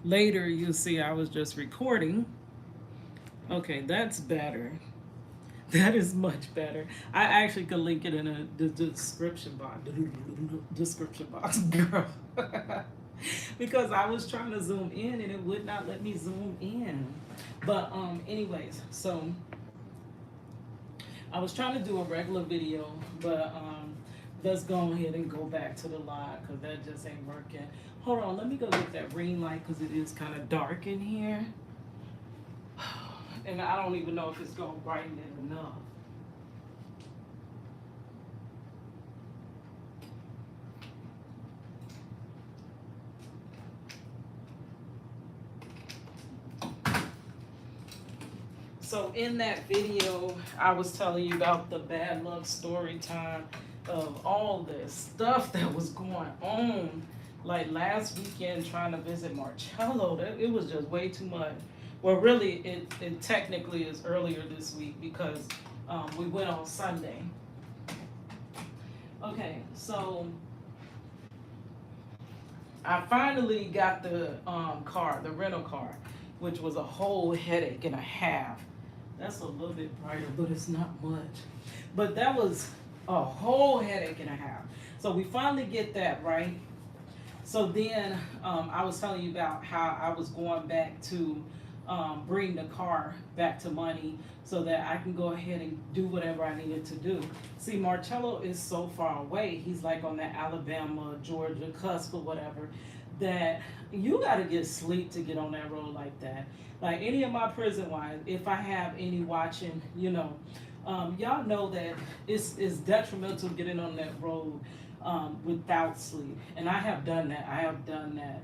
Later, you'll see I was just recording. Okay, that's better. That is much better. I actually could link it in the description box. Description box, girl. Because I was trying to zoom in and it would not let me zoom in. But anyways, so I was trying to do a regular video, but let's go ahead and go back to the live because that just ain't working. Hold on, let me go get that ring light because it is kind of dark in here. And I don't even know if it's gonna brighten it enough. So in that video, I was telling you about the bad luck story time of all this stuff that was going on. Like last weekend, trying to visit Marcello, it was just way too much. Well, really, it technically is earlier this week because we went on Sunday. Okay, so I finally got the car, the rental car, which was a whole headache and a half. That's a little bit brighter, but it's not much. But that was a whole headache and a half. So we finally get that, right? So then I was telling you about how I was going back to bring the car back to money so that I can go ahead and do whatever I needed to do. See, Marcello is so far away. He's like on the Alabama, Georgia cusp or whatever, that you got to get sleep to get on that road like that. Like any of my prison wives, if I have any watching, y'all know that it's detrimental getting on that road without sleep. And I have done that. I have done that.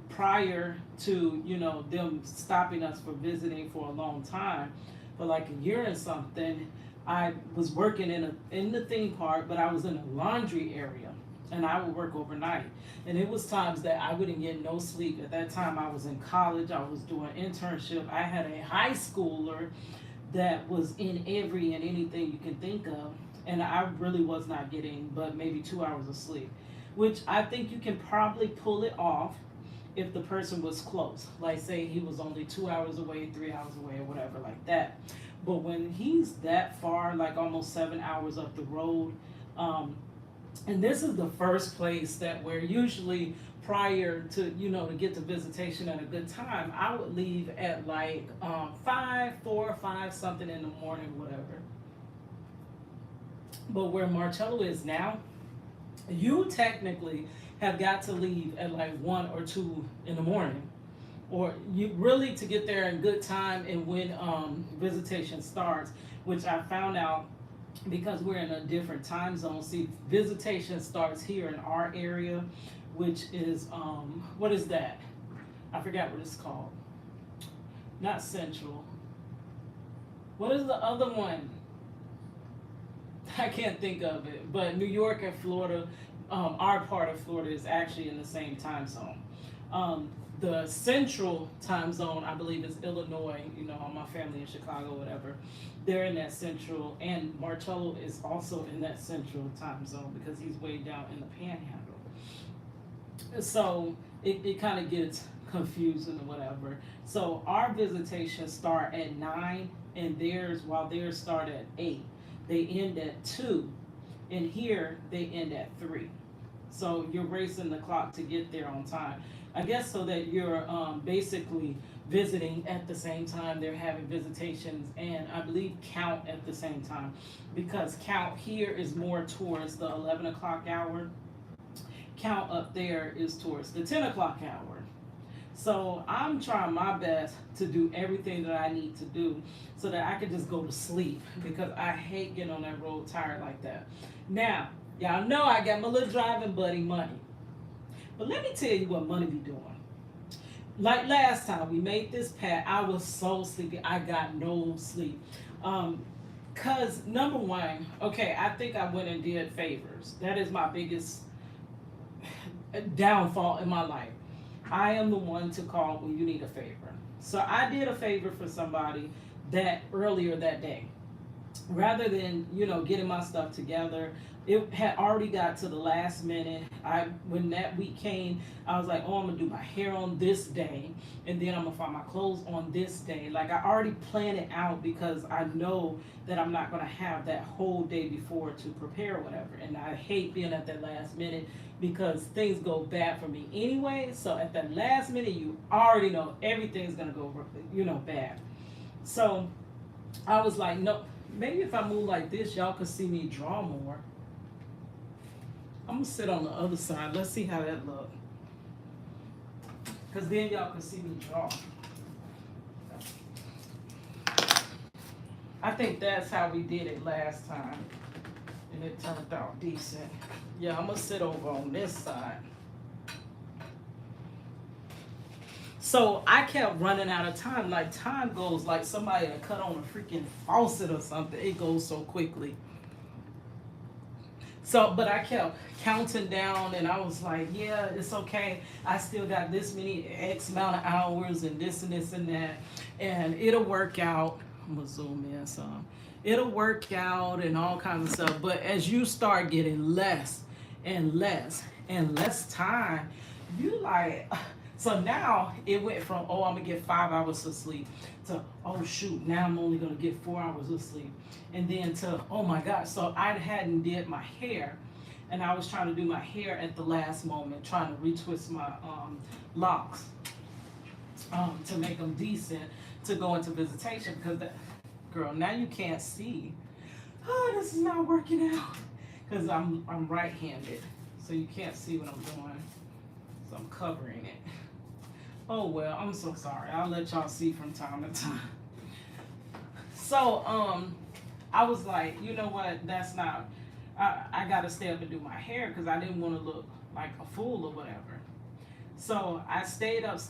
Prior to them stopping us for visiting for a long time, for like a year and something, I was working in the theme park, but I was in a laundry area, and I would work overnight. And it was times that I wouldn't get no sleep. At that time, I was in college. I was doing internship. I had a high schooler that was in every and anything you can think of, and I really was not getting but maybe 2 hours of sleep, which I think you can probably pull it off if the person was close. Like say he was only 2 hours away, 3 hours away, or whatever like that. But when he's that far, like almost 7 hours up the road, and this is the first place that where usually prior to to get to visitation at a good time, I would leave at like 5, 4, 5 something in the morning, whatever. But where Marcello is now, you technically have got to leave at like 1 or 2 in the morning, or you really to get there in good time and when visitation starts, which I found out because we're in a different time zone. See, visitation starts here in our area, which is what is that? I forgot what it's called. Not Central. What is the other one? I can't think of it. But New York and Florida, our part of Florida is actually in the same time zone. The central time zone, I believe, is Illinois. All my family in Chicago, whatever. They're in that central, and Marcello is also in that central time zone because he's way down in the panhandle. So it kind of gets confusing or whatever. So our visitations start at 9, and theirs start at 8. They end at 2, and here they end at 3. So you're racing the clock to get there on time. I guess so that you're basically visiting at the same time they're having visitations, and I believe count at the same time, because count here is more towards the 11 o'clock hour. Count up there is towards the 10 o'clock hour. So I'm trying my best to do everything that I need to do so that I can just go to sleep because I hate getting on that road tired like that. Now, y'all know I got my little driving buddy Money. But let me tell you what Money be doing. Like last time we made this path, I was so sleepy. I got no sleep. Cause number one, okay, I think I went and did favors. That is my biggest downfall in my life. I am the one to call when you need a favor. So I did a favor for somebody that earlier that day. rather than, getting my stuff together, it had already got to the last minute. When that week came, I was like, oh, I'm gonna do my hair on this day, and then I'm gonna find my clothes on this day. Like, I already planned it out because I know that I'm not gonna have that whole day before to prepare or whatever. And I hate being at that last minute because things go bad for me anyway. So at that last minute, you already know everything's gonna go, bad. So I was like, no, maybe if I move like this, y'all could see me draw more. I'm gonna sit on the other side. Let's see how that look. Cause then y'all can see me draw. I think that's how we did it last time. And it turned out decent. Yeah, I'm gonna sit over on this side. So I kept running out of time. Like, time goes like somebody that cut on a freaking faucet or something. It goes so quickly. So, but I kept counting down, and I was like, yeah, it's okay. I still got this many X amount of hours and this and this and that. And it'll work out. I'm going to zoom in some. It'll work out and all kinds of stuff. But as you start getting less and less and less time, you like... So now it went from, oh, I'm going to get 5 hours of sleep to, oh, shoot, now I'm only going to get 4 hours of sleep. And then to, oh, my gosh. So I hadn't did my hair, and I was trying to do my hair at the last moment, trying to retwist my locks to make them decent to go into visitation. Because, girl, now you can't see. Oh, this is not working out. Because I'm right-handed, so you can't see what I'm doing. So I'm covering it. Oh, well, I'm so sorry. I'll let y'all see from time to time. So, I was like, you know what? That's not, I got to stay up and do my hair because I didn't want to look like a fool or whatever. So I stayed up.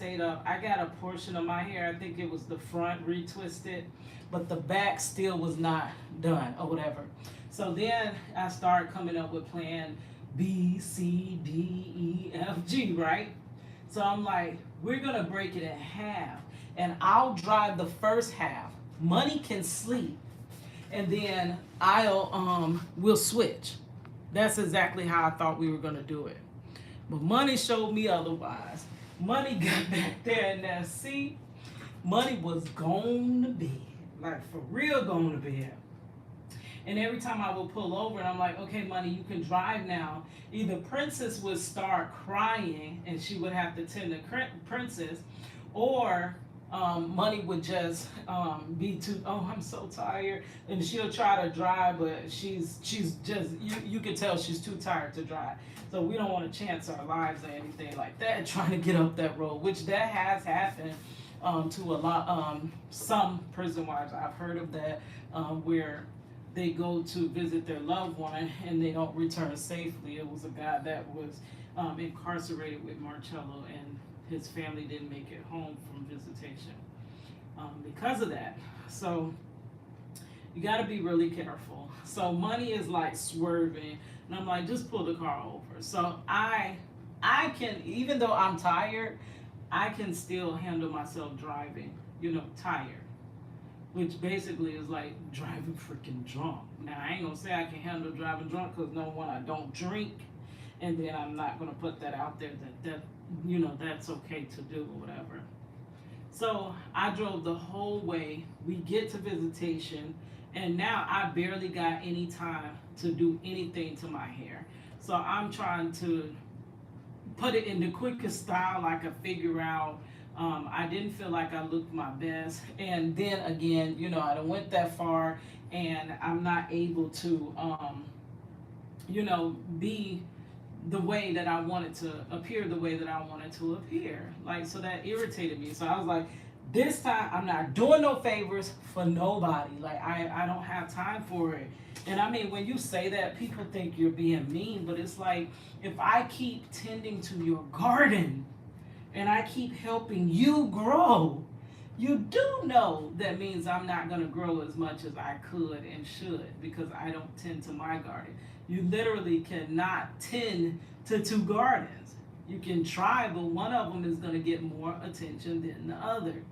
I got a portion of my hair. I think it was the front retwisted, but the back still was not done or whatever. So then I started coming up with plan B, C, D, E, F, G, right? So I'm like, we're going to break it in half, and I'll drive the first half. Money can sleep, and then we'll switch. That's exactly how I thought we were going to do it. But Money showed me otherwise. Money got back there in that seat. Money was gone to bed. Like, for real gone to bed. And every time I would pull over and I'm like, okay, Money, you can drive now. Either Princess would start crying and she would have to tend to Princess, or Money would just be too, oh, I'm so tired. And she'll try to drive, but she's just, you can tell she's too tired to drive. So we don't want to chance our lives or anything like that, trying to get up that road, which that has happened to a lot, some prison wives. I've heard of that, where they go to visit their loved one and they don't return safely. It was a guy that was incarcerated with Marcello, and his family didn't make it home from visitation because of that. So you got to be really careful. So Money is like swerving, and I'm like, just pull the car over. So I can, even though I'm tired, I can still handle myself driving, tired. Which basically is like driving freaking drunk. Now, I ain't gonna say I can handle driving drunk because number one, I don't drink, and then I'm not gonna put that out there that that's okay to do or whatever. So I drove the whole way. We get to visitation, and now I barely got any time to do anything to my hair. So I'm trying to put it in the quickest style I could figure out. I didn't feel like I looked my best. And then again, I done went that far, and I'm not able to, be the way that I wanted to appear, the way that I wanted to appear. Like, so that irritated me. So I was like, this time I'm not doing no favors for nobody. Like, I don't have time for it. And I mean, when you say that, people think you're being mean, but it's like, if I keep tending to your garden, and I keep helping you grow, you do know that means I'm not going to grow as much as I could and should, because I don't tend to my garden. You literally cannot tend to 2 gardens. You can try, but one of them is going to get more attention than the other.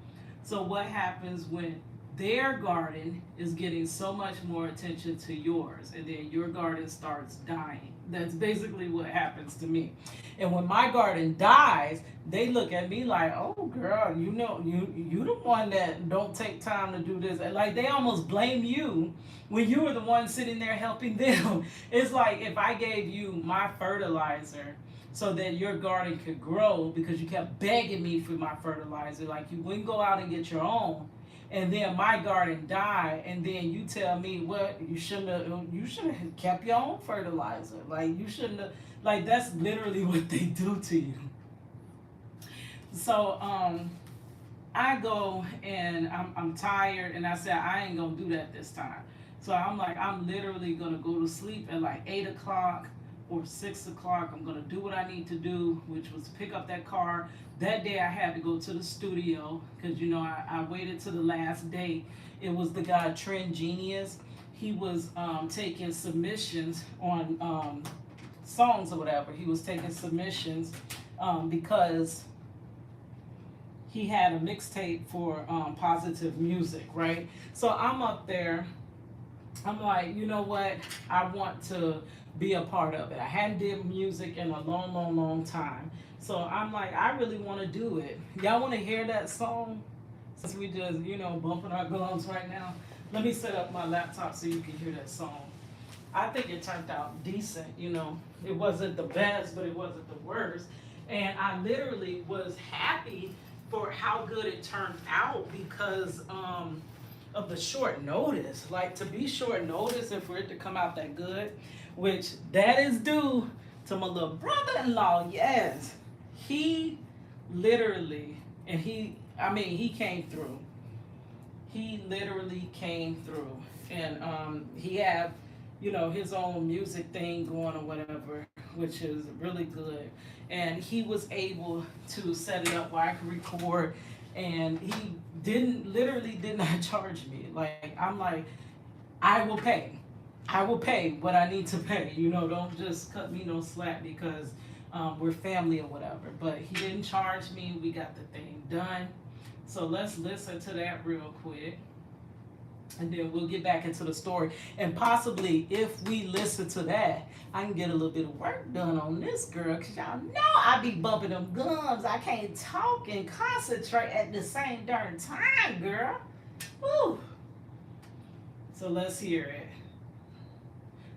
So what happens when their garden is getting so much more attention to yours, and then your garden starts dying. That's basically what happens to me. And when my garden dies, they look at me like, "Oh, girl, you know, you the one that don't take time to do this." And like they almost blame you when you were the one sitting there helping them. It's like if I gave you my fertilizer so that your garden could grow because you kept begging me for my fertilizer, like you wouldn't go out and get your own, and then my garden died, and then you tell me what you should have kept your own fertilizer, like you shouldn't have, like that's literally what they do to you. So I go and I'm tired, and I said I ain't gonna do that this time. So I'm like, I'm literally gonna go to sleep at like 8 o'clock or 6 o'clock. I'm gonna do what I need to do, which was pick up that car. That day I had to go to the studio because you know I waited to the last day. It was the guy Trend Genius. He was taking submissions on songs or whatever. He was taking submissions because he had a mixtape for positive music, right? So I'm up there. I'm like, you know what? I want to be a part of it. I hadn't did music in a long, long, long time. So I'm like, I really want to do it. Y'all want to hear that song? Since we just, bumping our gums right now. Let me set up my laptop so you can hear that song. I think it turned out decent. It wasn't the best, but it wasn't the worst. And I literally was happy for how good it turned out because of the short notice. Like to be short notice and for it to come out that good, which that is due to my little brother-in-law. Yes, he literally, and he came through. He literally came through, and he had, his own music thing going or whatever, which is really good. And he was able to set it up where I could record, and he literally did not charge me. Like I'm like, I will pay. I will pay what I need to pay. Don't just cut me no slack because we're family or whatever. But he didn't charge me. We got the thing done. So let's listen to that real quick. And then we'll get back into the story. And possibly if we listen to that, I can get a little bit of work done on this girl. Because y'all know I be bumping them gums. I can't talk and concentrate at the same darn time, girl. Woo. So let's hear it.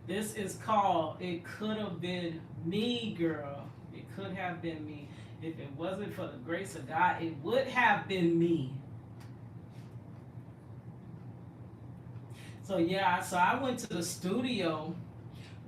This is called It Could Have Been Me, girl. It could have been me. If it wasn't for the grace of God, it would have been me. So yeah, so I went to the studio,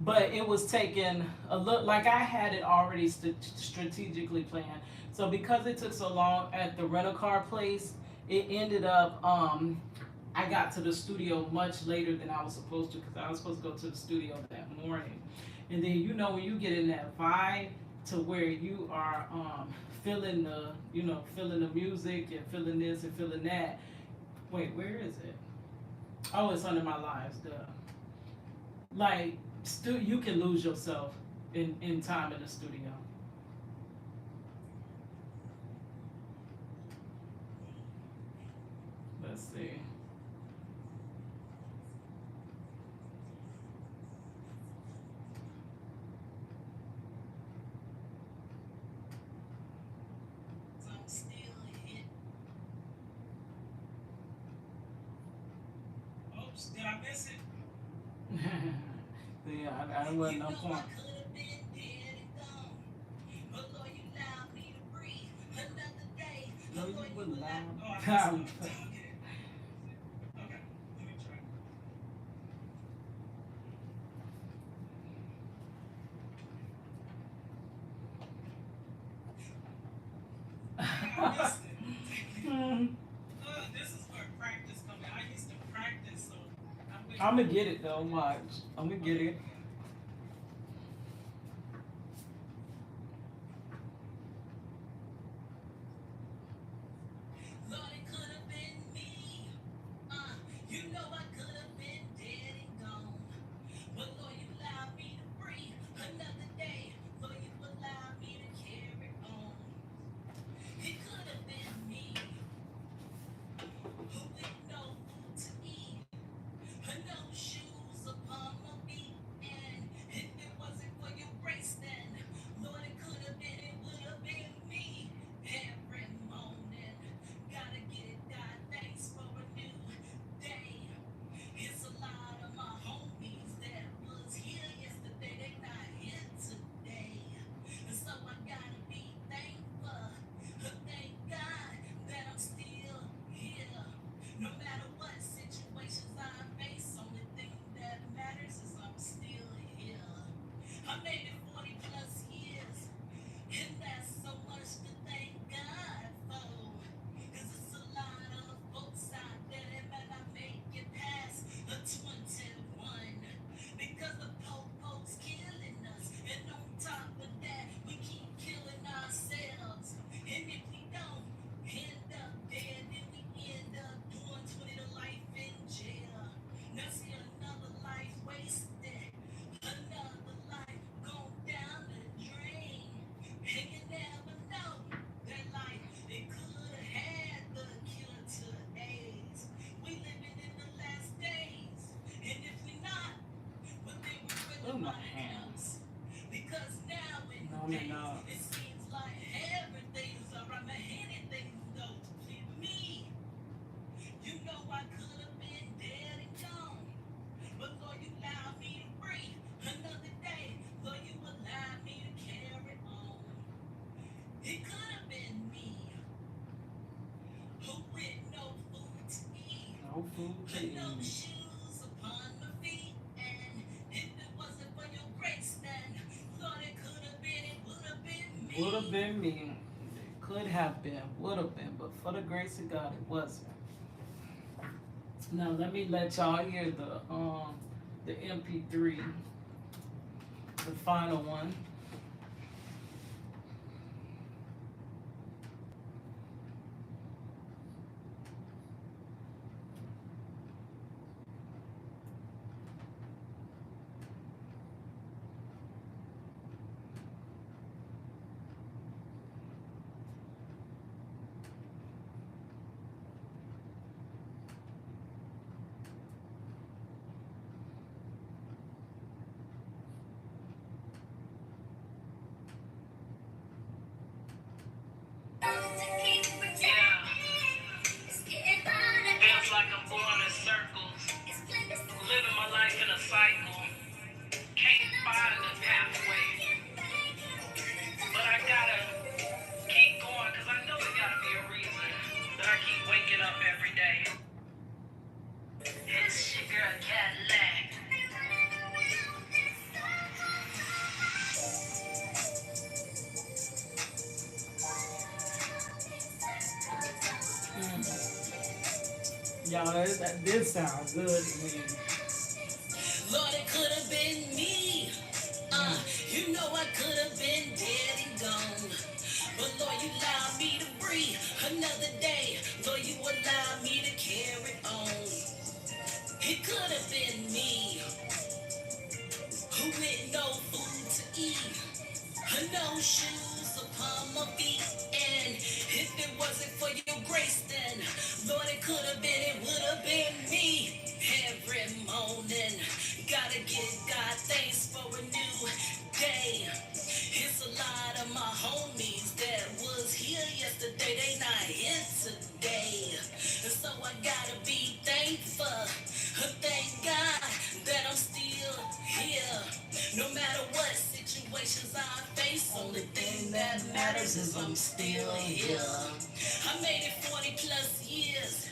but it was taking a look like I had it already strategically planned. So because it took so long at the rental car place, it ended up I got to the studio much later than I was supposed to because I was supposed to go to the studio that morning. And then when you get in that vibe to where you are feeling the music and feeling this and feeling that. Wait, where is it? Oh, it's under my lives, duh. Like, you can lose yourself in time in the studio. Let's see. Oops, did I miss it? Yeah, I wasn't no point. No, you wouldn't lie. Okay, let me try. I missed it. This is where practice comes in. I used to practice, so I'm gonna get it though. Watch, I'm gonna get it. no food to eat. Would have been me. It could have been, would have been, but for the grace of God, it wasn't. Now let me let y'all hear the MP3, the final one. It's your girl Kadlac. Y'all, this sounds good to me. Lord, it could have been me. You know I could have been dead and gone. But Lord, you allowed me to breathe another day. Lord, you allowed me to carry on. It could have been me who with no food to eat, no shoes upon my feet. And if it wasn't for your grace, then Lord, it could have been, it would have been me. Every morning, gotta give God thanks for a new day. It's a lot of my homies that was here yesterday, they not here today. And so I gotta be thankful. Thank God that I'm still here. No matter what situations I face, only thing that matters is I'm still here. I made it 40 plus years,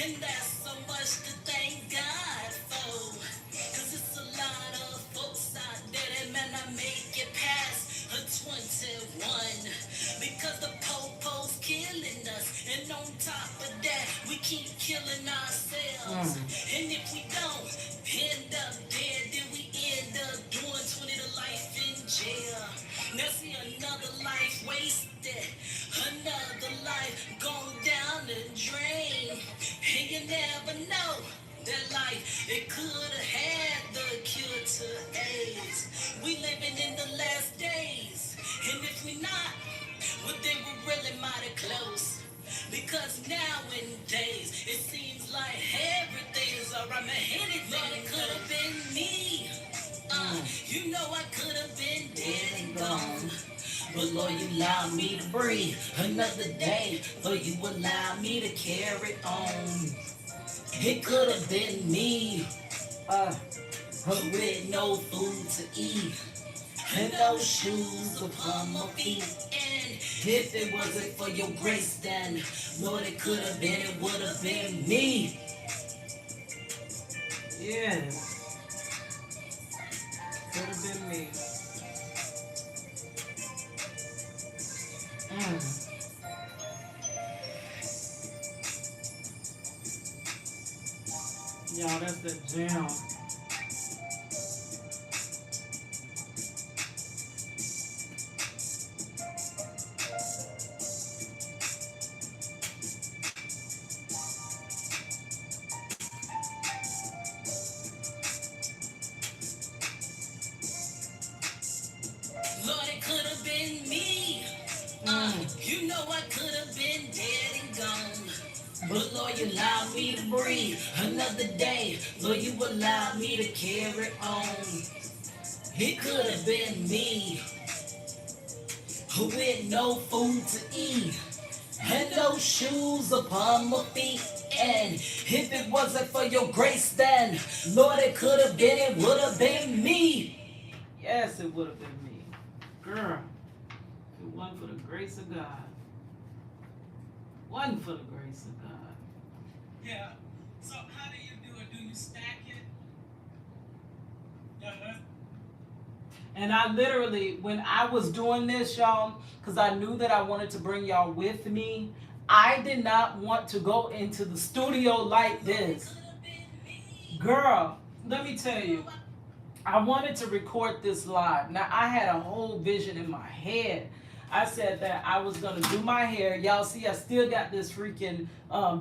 and that's so much to thank God for. Cause it's a lot of folks out there that may not make it past a 21. Because the po-po's killing us, and on top of that, we keep killing ourselves. And if we don't end up dead, then we end up doing 20 to life in jail. Now see another life wasted, another life gone down the drain. And you never know that life, it could have had the cure to AIDS. We living in the last days, and if we not, well then we're really mighty close. Because nowadays, it seems like everything's alright. Man, anything could have been me. You know I could have been dead and gone. But Lord, you allowed me to breathe another day. Lord, you allowed me to carry on. It could have been me, with no food to eat, and no shoes upon my feet. And if it wasn't for your grace, then Lord, it could have been, it would have been me. Yes, could have been me. Y'all, that's the jam. Lord, it could have been me. You know I could have been dead and gone. But Lord, you allowed me to breathe another day. Lord, you allowed me to carry on. It could have been me with no food to eat and no shoes upon my feet. And if it wasn't for your grace, then Lord, it could have been, it would have been me. Yes, it would have been me. Girl, if it wasn't for the grace of God. Wasn't for the grace of God. Yeah. So how do you do it? Do you stack it? Uh-huh. And I literally, when I was doing this, y'all, because I knew that I wanted to bring y'all with me, I did not want to go into the studio like this. Girl, let me tell you, I wanted to record this live. Now, I had a whole vision in my head. I said that I was going to do my hair. Y'all see, I still got this freaking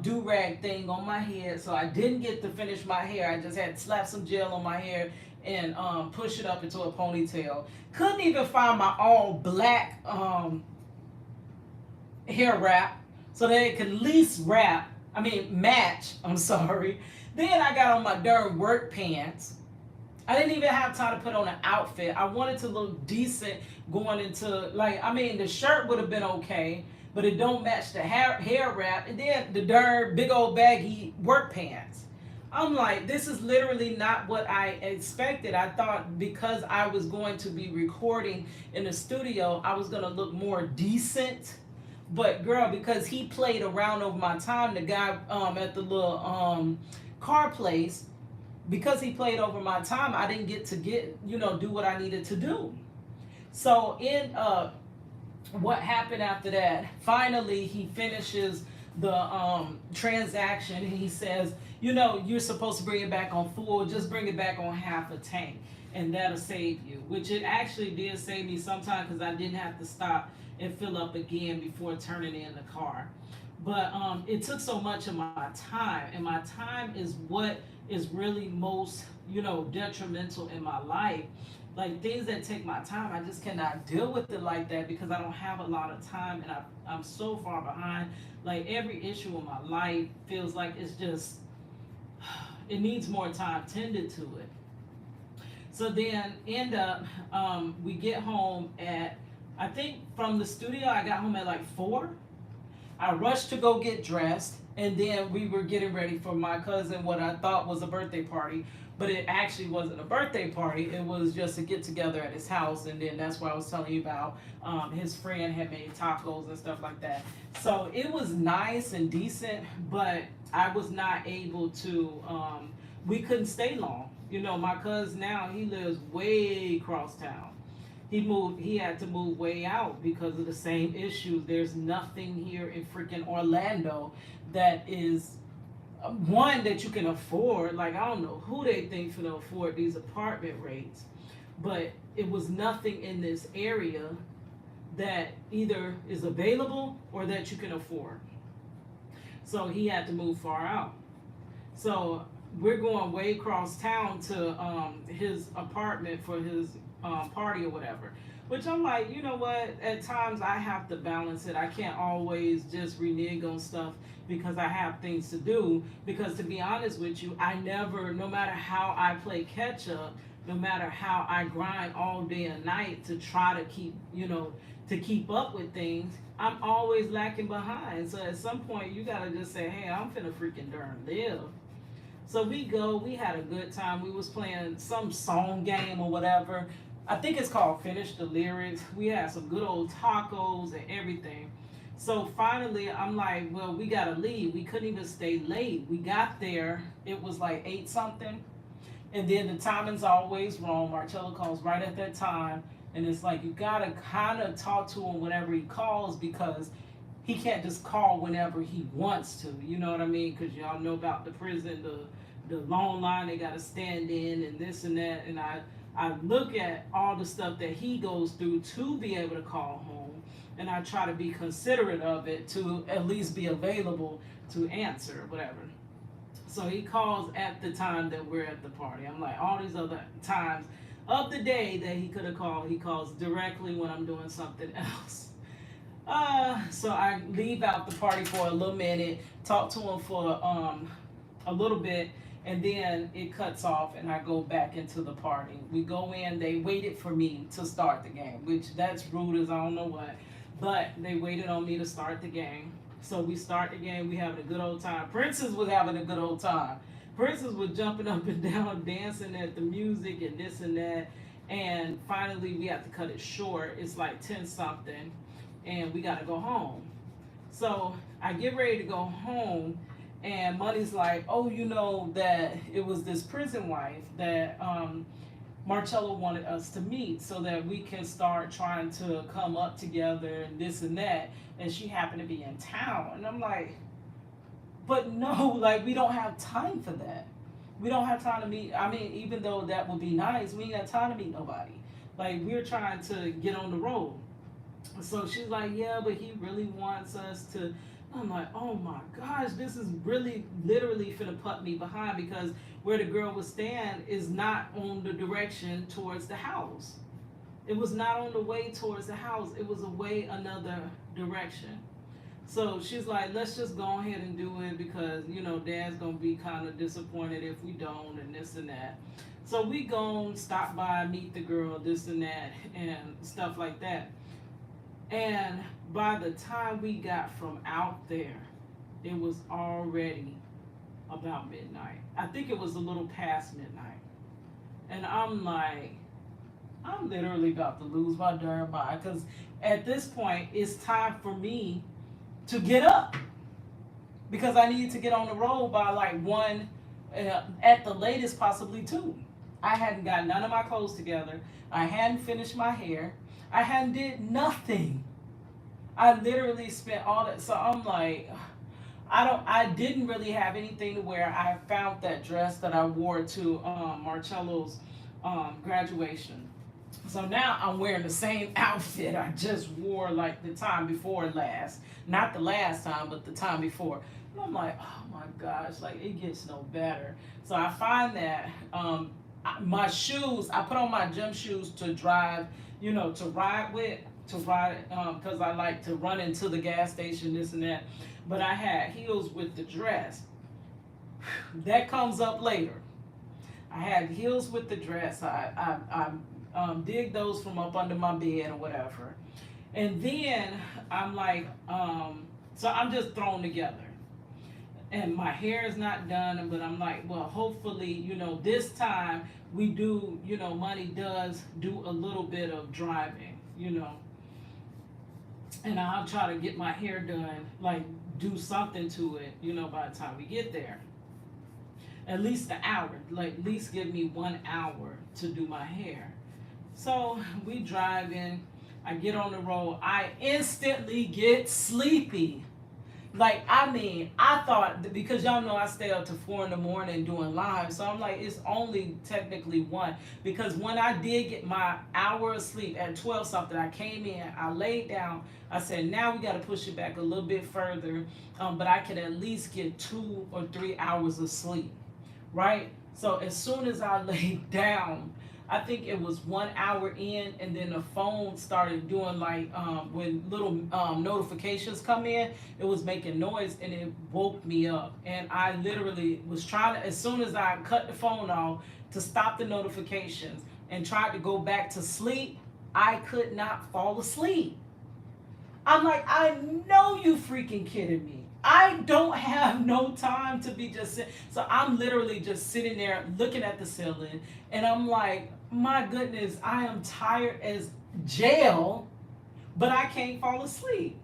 do-rag thing on my head, so I didn't get to finish my hair. I just had to slap some gel on my hair and push it up into a ponytail. Couldn't even find my all black hair wrap so that it could at least match. I'm sorry. Then I got on my darn work pants. I didn't even have time to put on an outfit. I wanted to look decent going into, the shirt would have been okay, but it don't match the hair wrap. And then the darn big old baggy work pants. I'm like, this is literally not what I expected. I thought because I was going to be recording in the studio, I was going to look more decent. But girl, because he played around over my time, the guy at the little car place, because he played over my time, I didn't get to do what I needed to do. So what happened after that? Finally, he finishes the transaction, and he says, you're supposed to bring it back on full. Just bring it back on half a tank, and that'll save you. Which it actually did save me sometime because I didn't have to stop and fill up again before turning in the car. But it took so much of my time, and my time is what is really most, detrimental in my life. Like things that take my time, I just cannot deal with it like that because I don't have a lot of time, and I'm so far behind. Like every issue in my life feels like it's just, it needs more time tended to it. So then we get home at, I think from the studio, I got home at like 4. I rushed to go get dressed, and then we were getting ready for my cousin, what I thought was a birthday party, but it actually wasn't a birthday party. It was just a get together at his house, and then that's what I was telling you about. His friend had made tacos and stuff like that. So it was nice and decent, but I was not able to. We couldn't stay long. My cousin now, he lives way across town. He had to move way out because of the same issues. There's nothing here in freaking Orlando that is one that you can afford. Like, I don't know who they think can afford these apartment rates, but it was nothing in this area that either is available or that you can afford. So he had to move far out. So we're going way across town to his apartment for his party or whatever. Which I'm like, you know what? At times I have to balance it. I can't always just renege on stuff because I have things to do. Because to be honest with you, I never, no matter how I play catch up, no matter how I grind all day and night to try to keep up with things, I'm always lacking behind. So at some point you gotta just say, hey, I'm finna freaking darn live. So we had a good time. We was playing some song game or whatever. I think it's called Finish the Lyrics. We had some good old tacos and everything. So finally, I'm like, well, we gotta leave. We couldn't even stay late. We got there, it was like 8 something. And then the timing's always wrong. Marcello calls right at that time. And it's like, you gotta kind of talk to him whenever he calls because he can't just call whenever he wants to. You know what I mean? Because y'all know about the prison, the long line they got to stand in and this and that. And I look at all the stuff that he goes through to be able to call home. And I try to be considerate of it to at least be available to answer, whatever. So he calls at the time that we're at the party. I'm like, all these other times of the day that he could have called, he calls directly when I'm doing something else. So I leave out the party for a little minute, talk to him for a little bit, and then it cuts off, and I go back into the party. We go in. They waited for me to start the game, which that's rude as I don't know what, but they waited on me to start the game. So we start the game. We having a good old time. Princess was having a good old time. Princess was jumping up and down, dancing at the music and this and that. And finally, we have to cut it short. It's like 10 something, and we got to go home. So I get ready to go home, And Money's like, oh, you know that it was this prison wife that Marcello wanted us to meet so that we can start trying to come up together and this and that. And she happened to be in town. And I'm like, but no, like, we don't have time for that. We don't have time to meet. I mean, even though that would be nice, we ain't got time to meet nobody. Like, we're trying to get on the road. So she's like, yeah, but he really wants us to. I'm like, oh my gosh, this is really literally finna put me behind, because where the girl would stand is not on the direction towards the house. It was not on the way towards the house. It was away another direction. So she's like, let's just go ahead and do it, because, you know, Dad's gonna be kind of disappointed if we don't, and this and that. So we go stop by, meet the girl, this and that, and stuff like that. And by the time we got from out there, it was already about midnight. I think it was a little past midnight. And I'm like, I'm literally about to lose my darn mind, because at this point, it's time for me to get up, because I need to get on the road by like 1, at the latest, possibly 2. I hadn't got none of my clothes together. I hadn't finished my hair. I hadn't did nothing. I literally spent all that. So I'm like, I didn't really have anything to wear. I found that dress that I wore to Marcello's graduation. So now I'm wearing the same outfit I just wore like the time before last. Not the last time, but the time before. And I'm like, oh my gosh, like, it gets no better. So I find that my shoes, I put on my gym shoes to drive, you know, to ride with, because I like to run into the gas station, this and that. But I had heels with the dress. That comes up later. I had heels with the dress. I dig those from up under my bed or whatever. And then I'm like, so I'm just thrown together. And my hair is not done, but I'm like, well, hopefully, you know, this time we do, you know, Money does do a little bit of driving, you know. And I'll try to get my hair done, like, do something to it, you know, by the time we get there. At least an hour, like, at least give me 1 hour to do my hair. So we drive in, I get on the road, I instantly get sleepy. Like, I mean, I thought, because y'all know I stay up to 4 in the morning doing live, so I'm like, it's only technically 1. Because when I did get my hour of sleep at 12 something, I came in, I laid down, I said, now we got to push it back a little bit further, but I can at least get 2 or 3 hours of sleep, right? So as soon as I laid down, I think it was 1 hour in, and then the phone started doing like, when little notifications come in, it was making noise, and it woke me up. And I literally was trying to, as soon as I cut the phone off to stop the notifications and tried to go back to sleep, I could not fall asleep. I'm like, I know you freaking kidding me. I don't have no time to be just sitting. So I'm literally just sitting there looking at the ceiling, and I'm like, my goodness, I am tired as jail, but I can't fall asleep.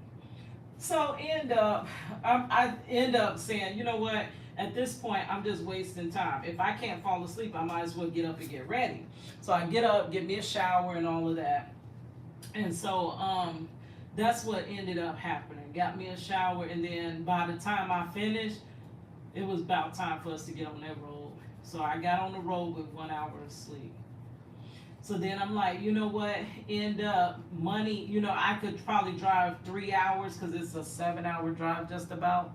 So I end up saying, you know what? At this point, I'm just wasting time. If I can't fall asleep, I might as well get up and get ready. So I get up, get me a shower, and all of that. And so that's what ended up happening. Got me a shower, and then by the time I finished, it was about time for us to get on that road. So I got on the road with 1 hour of sleep. So then I'm like, you know what? End up Money, you know, I could probably drive 3 hours, because it's a 7-hour drive just about.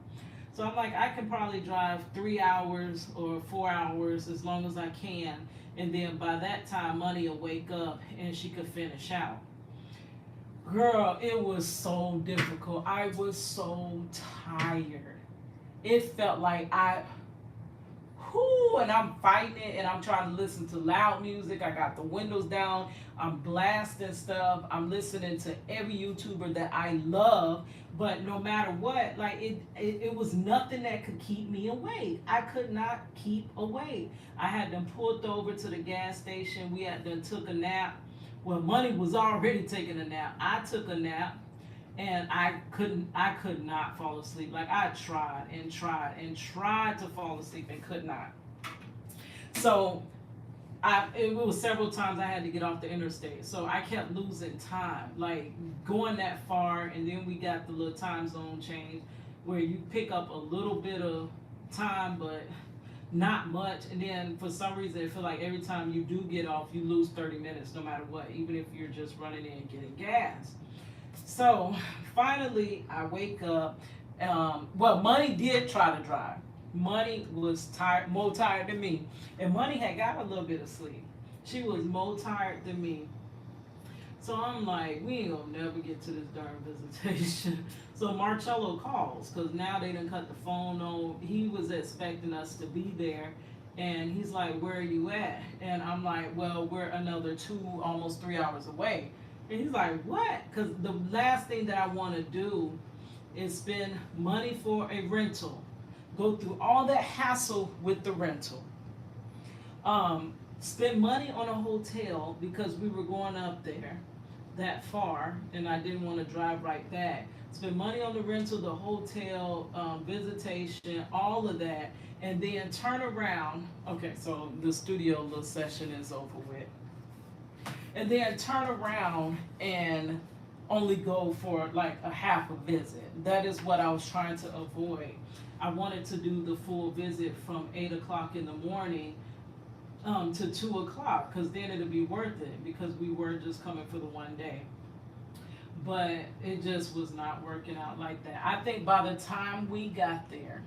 So I'm like, I can probably drive 3 hours or 4 hours as long as I can. And then by that time, Money will wake up and she could finish out. Girl, it was so difficult. I was so tired. It felt like and I'm fighting it, and I'm trying to listen to loud music. I got the windows down. I'm blasting stuff. I'm listening to every YouTuber that I love. But no matter what, like, it was nothing that could keep me awake. I could not keep awake. I had them pulled over to the gas station. We had done took a nap. Well, Money was already taking a nap. I took a nap. and I could not fall asleep. Like I tried and tried and tried to fall asleep and could not. So it was several times I had to get off the interstate. So I kept losing time, like going that far, and then we got the little time zone change where you pick up a little bit of time, but not much. And then for some reason, I feel like every time you do get off, you lose 30 minutes, no matter what, even if you're just running in and getting gas. So finally, I wake up. Well, Money did try to drive. Money was tired, more tired than me, and Money had got a little bit of sleep. She was more tired than me. So I'm like, we ain't gonna never get to this darn visitation. So Marcello calls, because now they done cut the phone on. He was expecting us to be there. And he's like, where are you at? And I'm like, well, we're another almost 3 hours away. And he's like, what? Because the last thing that I want to do is spend money for a rental, go through all that hassle with the rental, spend money on a hotel because we were going up there that far, and I didn't want to drive right back. Spend money on the rental, the hotel, visitation, all of that, and then turn around. Okay, so the studio little session is over with. And then turn around and only go for like a half a visit. That is what I was trying to avoid. I wanted to do the full visit from 8 o'clock in the morning to 2 o'clock, because then it'll be worth it, because we were just coming for the one day. But it just was not working out like that. I think by the time we got there,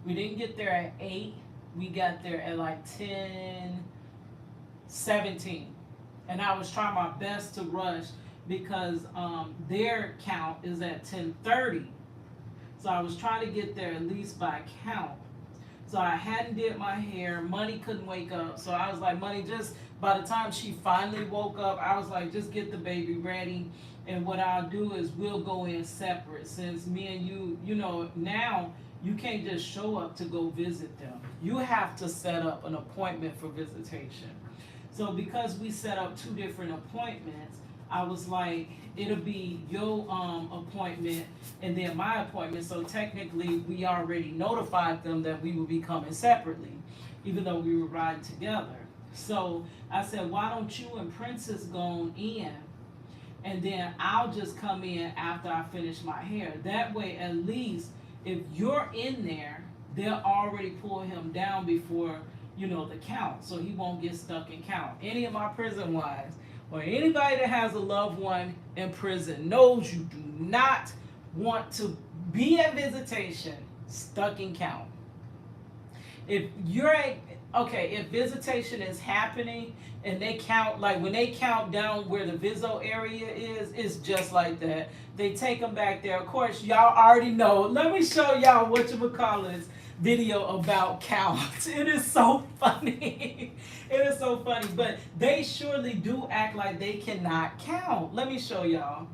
we didn't get there at 8, we got there at like 10:17. And I was trying my best to rush because their count is at 10:30. So I was trying to get there at least by count. So I hadn't did my hair. Money couldn't wake up. So I was like, Money, just by the time she finally woke up, I was like, just get the baby ready. And what I'll do is we'll go in separate, since me and you know, now you can't just show up to go visit them. You have to set up an appointment for visitation. So because we set up 2 different appointments, I was like, it'll be your appointment and then my appointment. So technically, we already notified them that we would be coming separately, even though we were riding together. So I said, why don't you and Princess go in, and then I'll just come in after I finish my hair. That way, at least, if you're in there, they'll already pull him down before, you know, the count, so he won't get stuck in count. Any of my prison wives, or anybody that has a loved one in prison, knows you do not want to be at visitation stuck in count. If you're if visitation is happening and they count, like when they count down where the Viso area is, it's just like that. They take them back there. Of course, y'all already know. Let me show y'all whatchamacallit's video about counts. It is so funny. It is so funny. But they surely do act like they cannot count. Let me show y'all.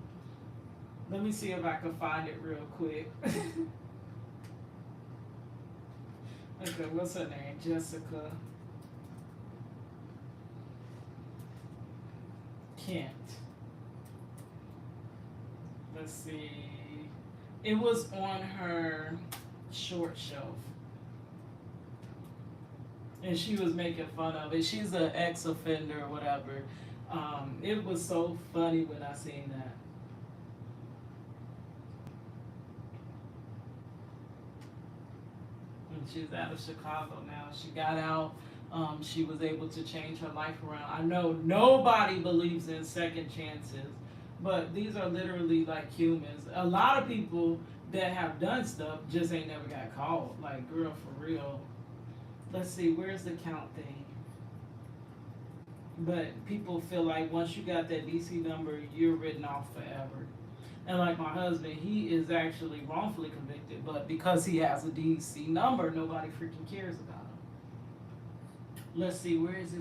Let me see if I can find it real quick. Okay, what's her name? Jessica Kent. Let's see. It was on her short shelf. And she was making fun of it. She's an ex-offender or whatever. It was so funny when I seen that. She's out of Chicago now. She got out. She was able to change her life around. I know nobody believes in second chances, but these are literally like humans. A lot of people that have done stuff just ain't never got caught. Like, girl, for real. Let's see, where's the count thing? But people feel like once you got that DC number, you're written off forever. And like my husband, he is actually wrongfully convicted, but because he has a DC number, nobody freaking cares about him. Let's see, where is it?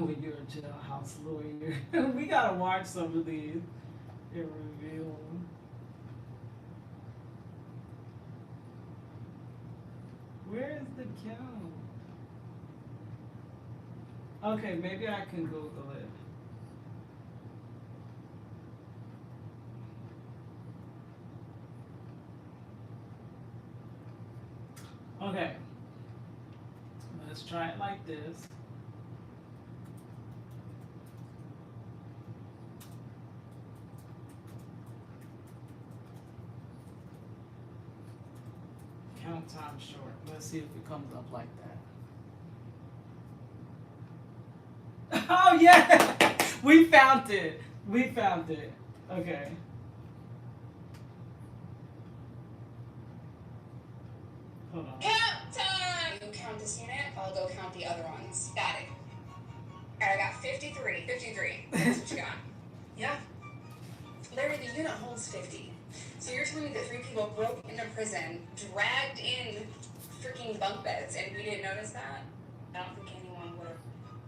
when you're a jailhouse lawyer. We gotta watch some of these and review them. Where is the count? Okay, maybe I can Google it. Okay, let's try it like this. Count time short. Let's see if it comes up like that. Oh yeah, we found it. We found it. Okay. Hold on. Count time! You count this unit, I'll go count the other ones. Got it. Alright, I got 53. 53. That's what you got. Yeah. Larry, the unit holds 50. So you're telling me that 3 people broke into prison, dragged in freaking bunk beds, and we didn't notice that? I don't think anyone would have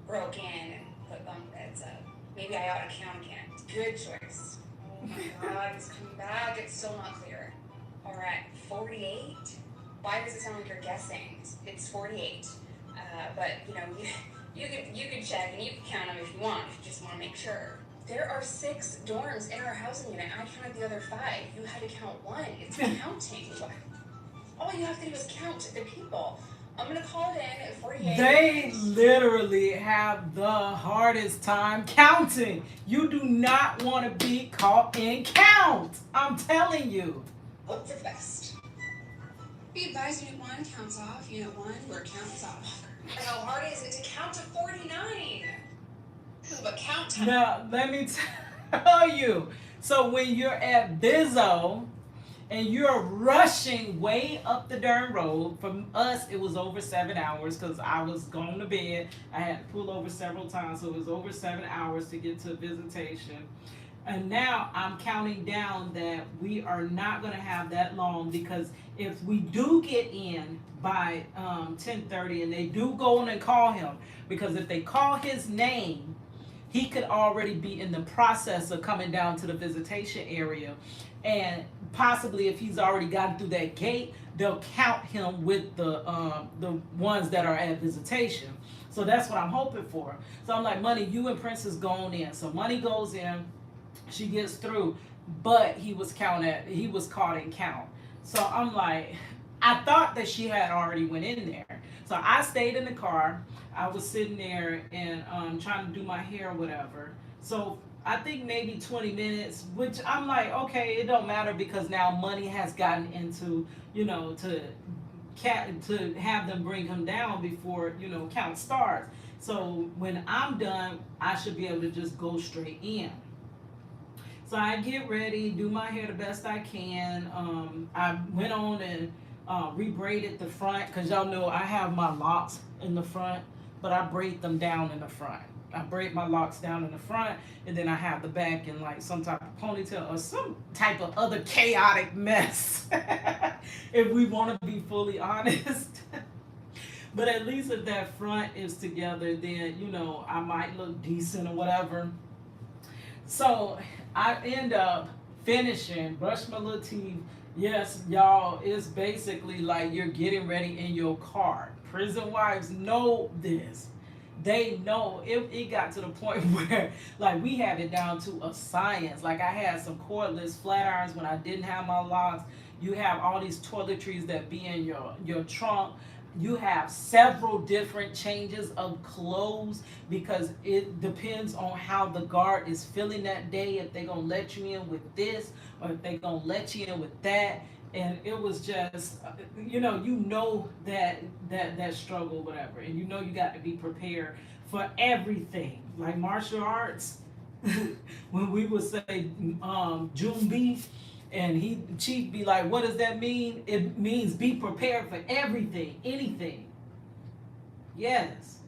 broke in and put bunk beds up. Maybe I ought to count again. Good choice. Oh my god, it's coming back. It's still not clear. Alright, 48? Why does it sound like you're guessing? It's 48. But, you can check and you can count them if you want, if you just want to make sure. There are 6 dorms in our housing unit. I counted the other 5. You had to count 1. It's counting. All you have to do is count the people. I'm going to call it in at 48. They literally have the hardest time counting. You do not want to be caught in count. I'm telling you. Hope for the best. Be advised, Unit 1 counts off. Unit 1, your count is off. How hard is it to count to 49? But count time. Now, let me tell you. So when you're at Bizzo and you're rushing way up the darn road, from us, it was over 7 hours because I was going to bed. I had to pull over several times, so it was over 7 hours to get to visitation. And now I'm counting down that we are not going to have that long, because if we do get in by 10:30 and they do go in and call him, because if they call his name, he could already be in the process of coming down to the visitation area. And possibly if he's already gotten through that gate, they'll count him with the ones that are at visitation. So that's what I'm hoping for. So I'm like, Money, you and Princess going in. So Money goes in, she gets through, but he was caught in count. So I'm like, I thought that she had already went in there. So I stayed in the car. I was sitting there and trying to do my hair or whatever. So I think maybe 20 minutes, which I'm like, okay, it don't matter, because now Money has gotten into, to have them bring him down before, count starts. So when I'm done, I should be able to just go straight in. So I get ready, do my hair the best I can. I went on and rebraided the front, because y'all know I have my locks in the front, but I braid them down in the front. I braid my locks down in the front, and then I have the back in like some type of ponytail or some type of other chaotic mess, if we want to be fully honest. But at least if that front is together, then, I might look decent or whatever. So I end up finishing, brush my little teeth. Yes, y'all, it's basically like you're getting ready in your car. Prison wives know this. They know it got to the point where, like, we have it down to a science. Like, I had some cordless flat irons when I didn't have my locks. You have all these toiletries that be in your trunk. You have several different changes of clothes, because it depends on how the guard is feeling that day, if they're going to let you in with this or if they're going to let you in with that. And it was just, that struggle, whatever. And you got to be prepared for everything. Like martial arts, when we would say Jumbi, and Chief be like, what does that mean? It means be prepared for everything, anything. Yes,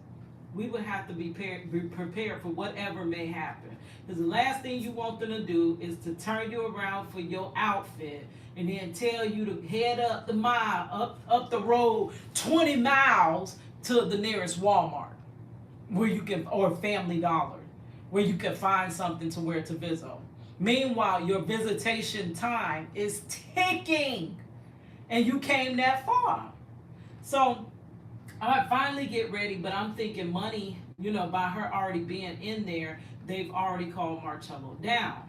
we would have to be prepared for whatever may happen. Because the last thing you want them to do is to turn you around for your outfit and then tell you to head up the mile, up the road 20 miles to the nearest Walmart. where you can, or Family Dollar, where you can find something to wear to Vizzo. Meanwhile, your visitation time is ticking, and you came that far. So I finally get ready, but I'm thinking money, by her already being in there, they've already called Marcello down.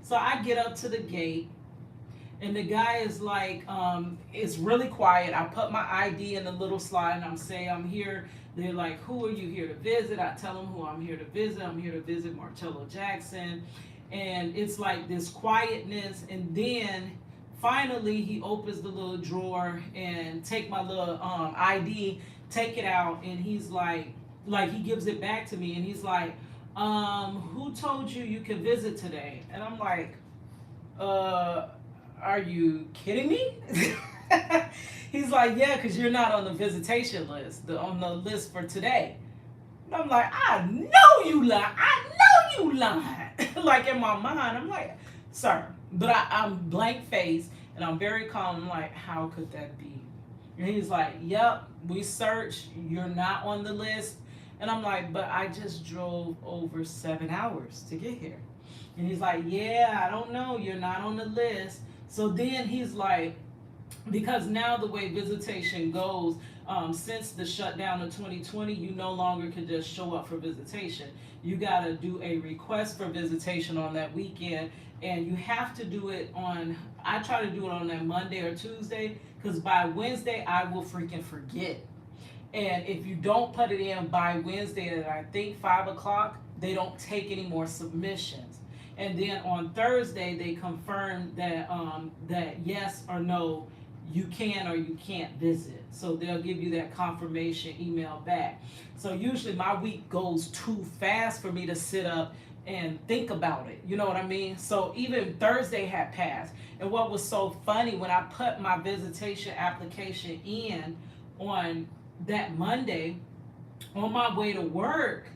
So I get up to the gate, and the guy is like, it's really quiet. I put my ID in the little slide, and I'm saying I'm here. They're like, who are you here to visit? I tell them who I'm here to visit. I'm here to visit Marcello Jackson. And it's like this quietness, and then finally he opens the little drawer and take my little ID, take it out, and he's like he gives it back to me, and he's like, who told you you can visit today? And I'm like, are you kidding me? He's like, yeah, because you're not on the visitation list, on the list for today. And I'm like, I know you lie. I know you lying. Like in my mind, I'm like, sir. But I'm blank faced, and I'm very calm. I'm like, how could that be? And he's like, yep, we searched. You're not on the list. And I'm like, but I just drove over 7 hours to get here. And he's like, yeah, I don't know. You're not on the list. So then he's like, because now the way visitation goes, since the shutdown of 2020, you no longer can just show up for visitation. You got to do a request for visitation on that weekend, and you have to do it on, I try to do it on that Monday or Tuesday, because by Wednesday, I will freaking forget. And if you don't put it in by Wednesday at, I think, 5 o'clock, they don't take any more submissions. And then on Thursday, they confirm that that yes or no, you can or you can't visit. So they'll give you that confirmation email back. So usually my week goes too fast for me to sit up and think about it. You know what I mean? So even Thursday had passed. And what was so funny, when I put my visitation application in on that Monday, on my way to work,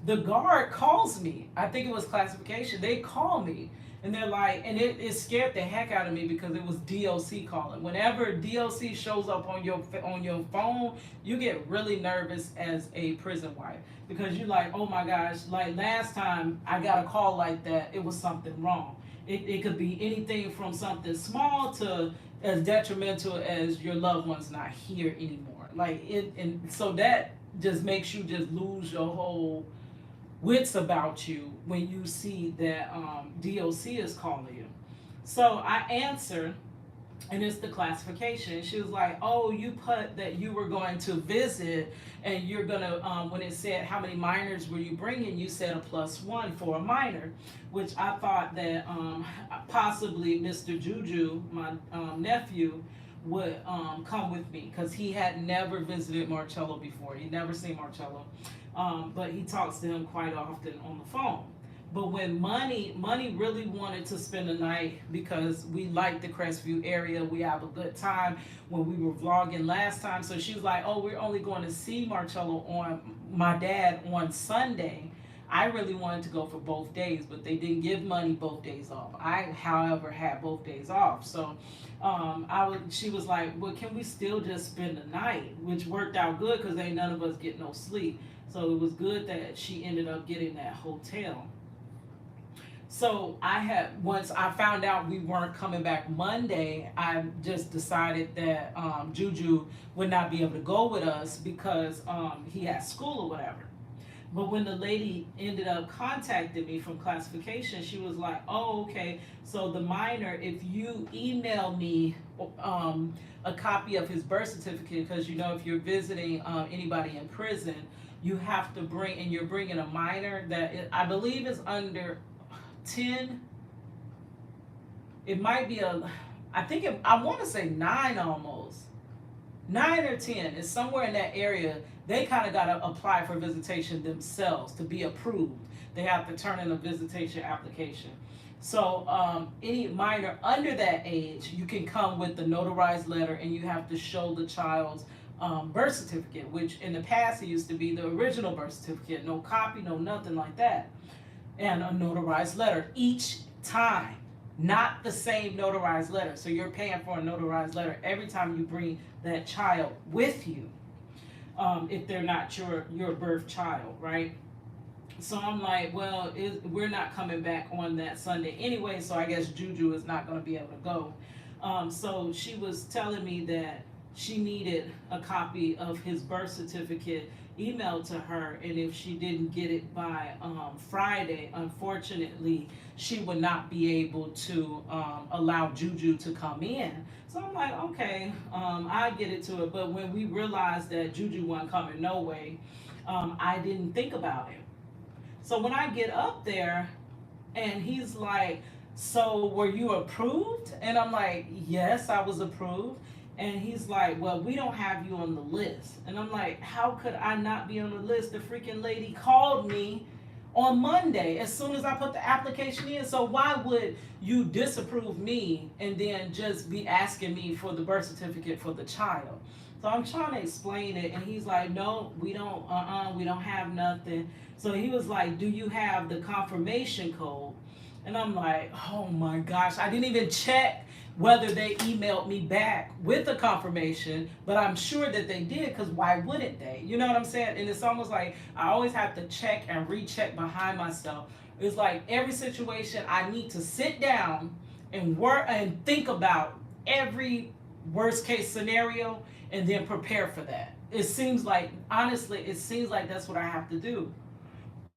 the guard calls me. I think it was classification. They call me, and they're like, and it scared the heck out of me, because it was DOC calling. Whenever DOC shows up on your phone, you get really nervous as a prison wife, because you're like, oh my gosh, like last time I got a call like that, it was something wrong. It could be anything from something small to as detrimental as your loved one's not here anymore. Like it, and so that just makes you just lose your whole wits about you when you see that DOC is calling you. So I answer, and it's the classification. She was like, oh, you put that you were going to visit, and you're gonna, when it said how many minors were you bringing, you said a +1 for a minor, which I thought that possibly Mr. Juju, my nephew, would come with me, because he had never visited Marcello before. He'd never seen Marcello, but he talks to him quite often on the phone. But when Money really wanted to spend the night, because we like the Crestview area, we have a good time when we were vlogging last time. So she was like, oh, we're only going to see Marcello my dad on Sunday. I really wanted to go for both days, but they didn't give Money both days off. I, however, had both days off. So she was like, well, can we still just spend the night? Which worked out good, because ain't none of us get no sleep. So it was good that she ended up getting that hotel. So once I found out we weren't coming back Monday, I just decided that Juju would not be able to go with us, because he had school or whatever. But when the lady ended up contacting me from classification, she was like, oh, okay, so the minor, if you email me a copy of his birth certificate, because if you're visiting anybody in prison, you have to bring, and you're bringing a minor that I believe is under 10. It might be I want to say 9 almost. 9 or 10 is somewhere in that area. They kind of got to apply for visitation themselves to be approved. They have to turn in a visitation application. So any minor under that age, you can come with the notarized letter, and you have to show the child's birth certificate, which in the past it used to be the original birth certificate, no copy, no nothing like that, and a notarized letter each time. Not the same notarized letter. So you're paying for a notarized letter every time you bring that child with you. if they're not your birth child, right? So I'm like, well, we're not coming back on that Sunday anyway, so I guess Juju is not going to be able to go. So she was telling me that she needed a copy of his birth certificate emailed to her, and if she didn't get it by Friday, unfortunately, she would not be able to allow Juju to come in. So I'm like, okay, I get it to her. But when we realized that Juju wasn't coming no way, I didn't think about it. So when I get up there and he's like, so were you approved? And I'm like, yes, I was approved. And he's like, well, we don't have you on the list. And I'm like, how could I not be on the list? The freaking lady called me on Monday as soon as I put the application in. So why would you disapprove me and then just be asking me for the birth certificate for the child? So I'm trying to explain it, and he's like, no, we don't have nothing. So he was like, do you have the confirmation code? And I'm like, oh my gosh, I didn't even check whether they emailed me back with the confirmation, but I'm sure that they did, because why wouldn't they? You know what I'm saying? And it's almost like I always have to check and recheck behind myself. It's like every situation I need to sit down and work and think about every worst case scenario and then prepare for that. It seems like, honestly, it seems like that's what I have to do.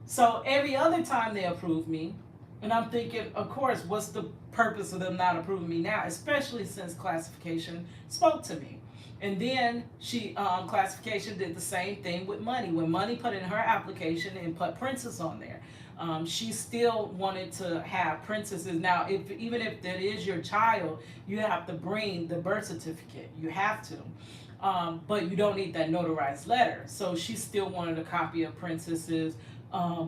So every other time they approve me, and I'm thinking, of course, what's the purpose of them not approving me now, especially since classification spoke to me. And then classification did the same thing with money. When money put in her application and put princess on there, she still wanted to have princesses. Now, even if that is your child, you have to bring the birth certificate. You have to. But you don't need that notarized letter. So she still wanted a copy of princess's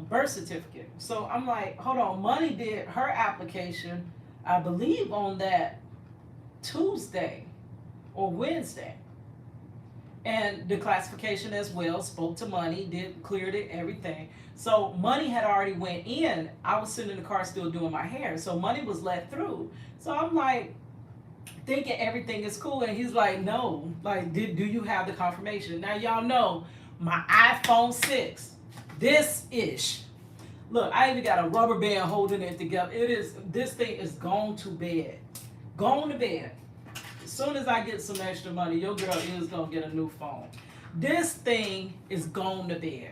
birth certificate. So I'm like, hold on, Money did her application, I believe, on that Tuesday or Wednesday. And the classification as well spoke to Money, cleared it, everything. So Money had already went in. I was sitting in the car still doing my hair. So Money was let through. So I'm like, thinking everything is cool, and he's like, no, like, do you have the confirmation? Now y'all know my iPhone 6, this ish. Look, I even got a rubber band holding it together. This thing is gone to bed. Gone to bed. As soon as I get some extra money, your girl is gonna get a new phone. This thing is gone to bed.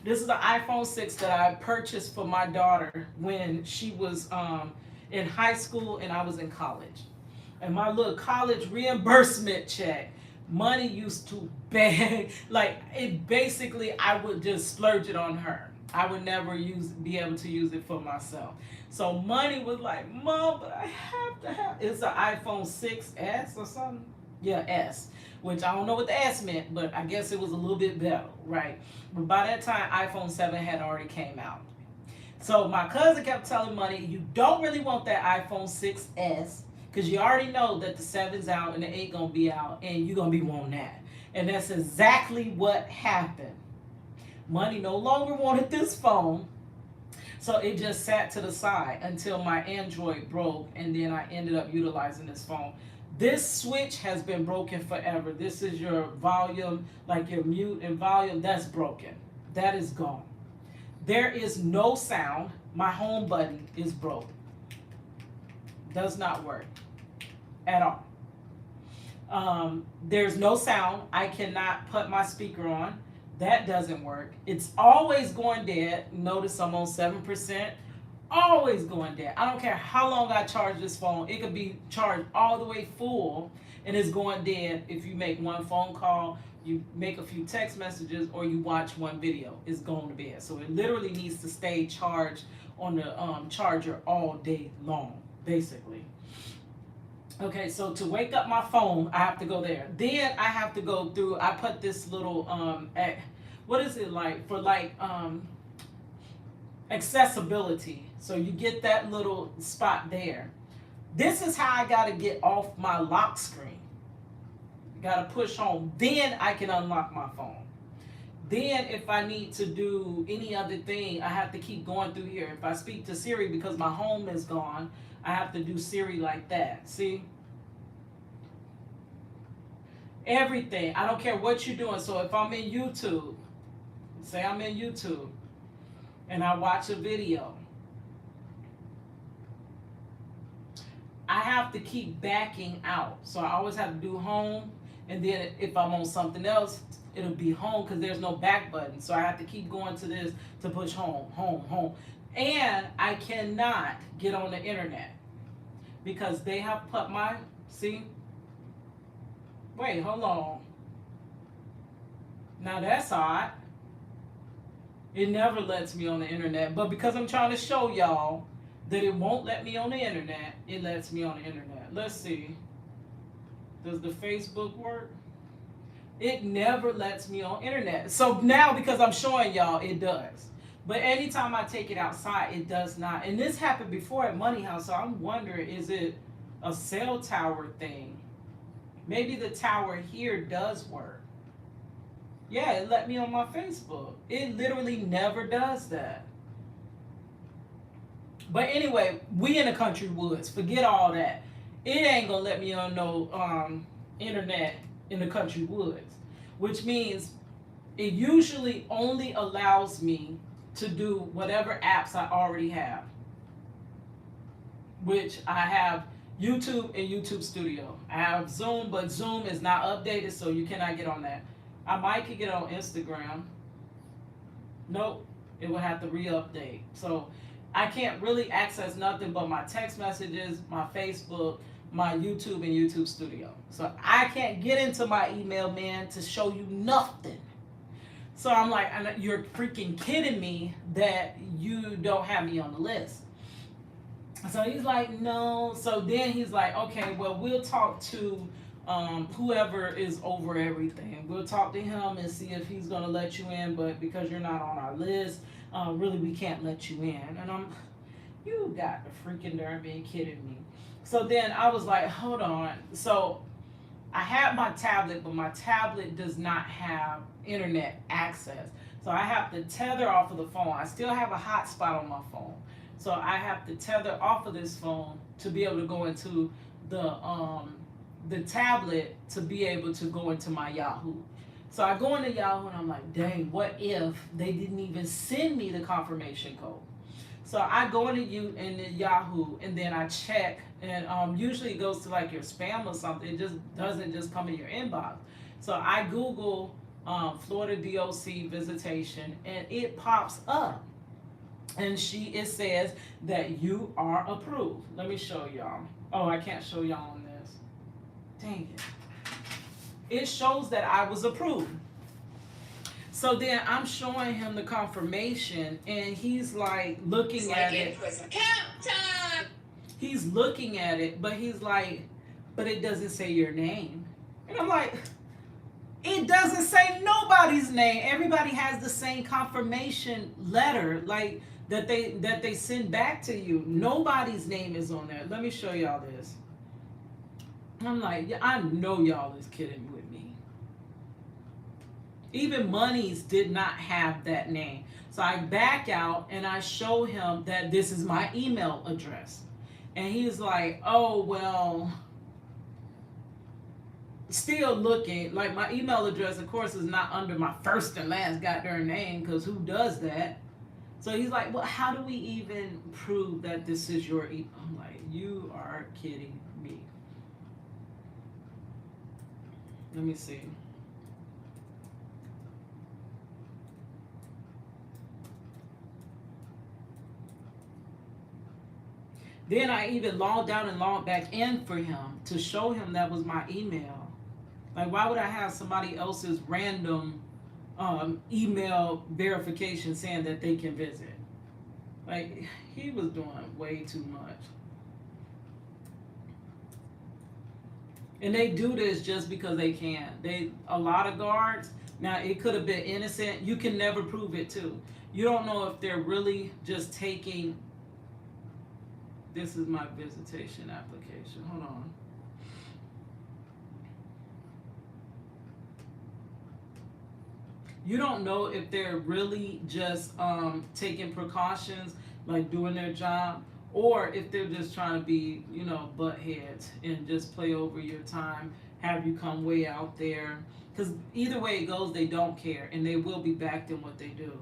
This is the iPhone 6 that I purchased for my daughter when she was in high school and I was in college. And my little college reimbursement check, Money used to beg, like, it basically, I would just splurge it on her. I would never be able to use it for myself. So Money was like, Mom, but I have to have, it's an iPhone 6S or something. Yeah, S, which I don't know what the S meant, but I guess it was a little bit better, right? But by that time, iPhone 7 had already came out. So my cousin kept telling Money, you don't really want that iPhone 6S, because you already know that the 7's out and the 8 gonna be out, and you're gonna be wanting that. And that's exactly what happened. Money no longer wanted this phone, so it just sat to the side until my Android broke, and then I ended up utilizing this phone. This switch has been broken forever. This is your volume, like your mute and volume, that's broken. That is gone. There is no sound. My home button is broke. Does not work at all. There's no sound. I cannot put my speaker on. That doesn't work. It's always going dead. Notice I'm on 7%. Always going dead. I don't care how long I charge this phone. It could be charged all the way full and it's going dead if you make one phone call, you make a few text messages, or you watch one video. It's going to bed. So it literally needs to stay charged on the charger all day long, basically. Okay, so to wake up my phone, I have to go there. Then I have to go through, I put this little, what is it like, for like accessibility. So you get that little spot there. This is how I gotta get off my lock screen. Gotta push home. Then I can unlock my phone. Then if I need to do any other thing, I have to keep going through here. If I speak to Siri, because my home is gone, I have to do Siri like that. See? Everything. I don't care what you're doing. So if I'm in YouTube, say I'm in YouTube, and I watch a video, I have to keep backing out. So I always have to do home, and then if I'm on something else, it'll be home because there's no back button. So I have to keep going to this to push home, home, home. And I cannot get on the internet because they have put my, see? Wait, hold on. Now that's odd. It never lets me on the internet, but because I'm trying to show y'all that it won't let me on the internet, it lets me on the internet. Let's see. Does the Facebook work? It never lets me on internet. So now because I'm showing y'all, it does. But anytime I take it outside, it does not. And this happened before at Money House, so I'm wondering, is it a cell tower thing? Maybe the tower here does work. Yeah, it let me on my Facebook. It literally never does that. But anyway, we in the country woods. Forget all that. It ain't gonna let me on no internet in the country woods, which means it usually only allows me to do whatever apps I already have, which I have YouTube and YouTube Studio. I have Zoom, but Zoom is not updated, so you cannot get on that. I might could get on Instagram. Nope, it will have to re-update. So I can't really access nothing but my text messages, my Facebook, my YouTube, and YouTube Studio. So I can't get into my email, man, to show you nothing. So I'm like, you're freaking kidding me that you don't have me on the list. So he's like, no. So then he's like, okay, well, we'll talk to whoever is over everything. We'll talk to him and see if he's gonna let you in, but because you're not on our list, really we can't let you in. And you got to freaking darn being kidding me. So then I was like, hold on. So I have my tablet, but my tablet does not have internet access. So I have to tether off of the phone. I still have a hotspot on my phone. So I have to tether off of this phone to be able to go into the tablet to be able to go into my Yahoo. So I go into Yahoo and I'm like, dang, what if they didn't even send me the confirmation code? So I go into Yahoo and then I check, and usually it goes to like your spam or something. It just doesn't just come in your inbox. So I Google Florida DOC visitation and it pops up. And it says that you are approved. Let me show y'all. Oh, I can't show y'all on this. Dang it. It shows that I was approved. So then I'm showing him the confirmation and he's like looking at it. Count time! He's looking at it, but he's like, but it doesn't say your name. And I'm like, it doesn't say nobody's name. Everybody has the same confirmation letter, like that they send back to you. Nobody's name is on there. Let me show y'all this. I'm like, yeah, I know y'all is kidding with me. Even Monies did not have that name. So I back out and I show him that this is my email address. And he's like, oh, well, still looking. Like my email address, of course, is not under my first and last goddamn name, because who does that? So he's like, well, how do we even prove that this is your email? I'm like, you are kidding me. Let me see. Then I even logged out and logged back in for him to show him that was my email. Like, why would I have somebody else's random email verification saying that they can visit? Like, he was doing way too much. And they do this just because they can. A lot of guards, now it could have been innocent. You can never prove it too. You don't know if they're really just taking, this is my visitation application. Hold on. You don't know if they're really just taking precautions, like doing their job, Or if they're just trying to be, butt heads and just play over your time, have you come way out there. Because either way it goes, they don't care and they will be backed in what they do.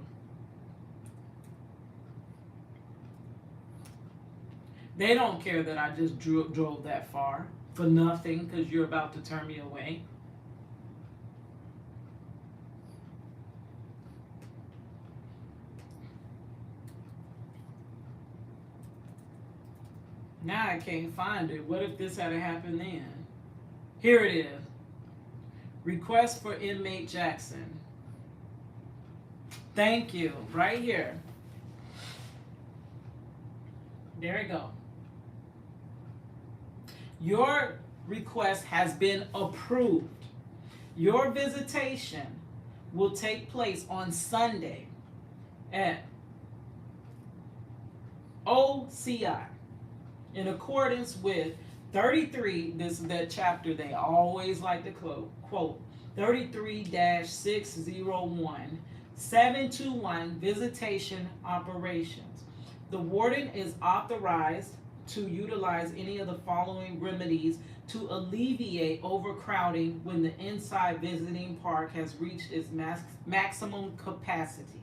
They don't care that I just drove that far for nothing because you're about to turn me away. Now I can't find it. What if this had happened then? Here it is. Request for inmate Jackson. Thank you. Right here. There we go. Your request has been approved. Your visitation will take place on Sunday at OCI in accordance with 33, this is that chapter they always like to quote 33-601, 721 visitation operations. The warden is authorized to utilize any of the following remedies to alleviate overcrowding when the inside visiting park has reached its maximum capacity.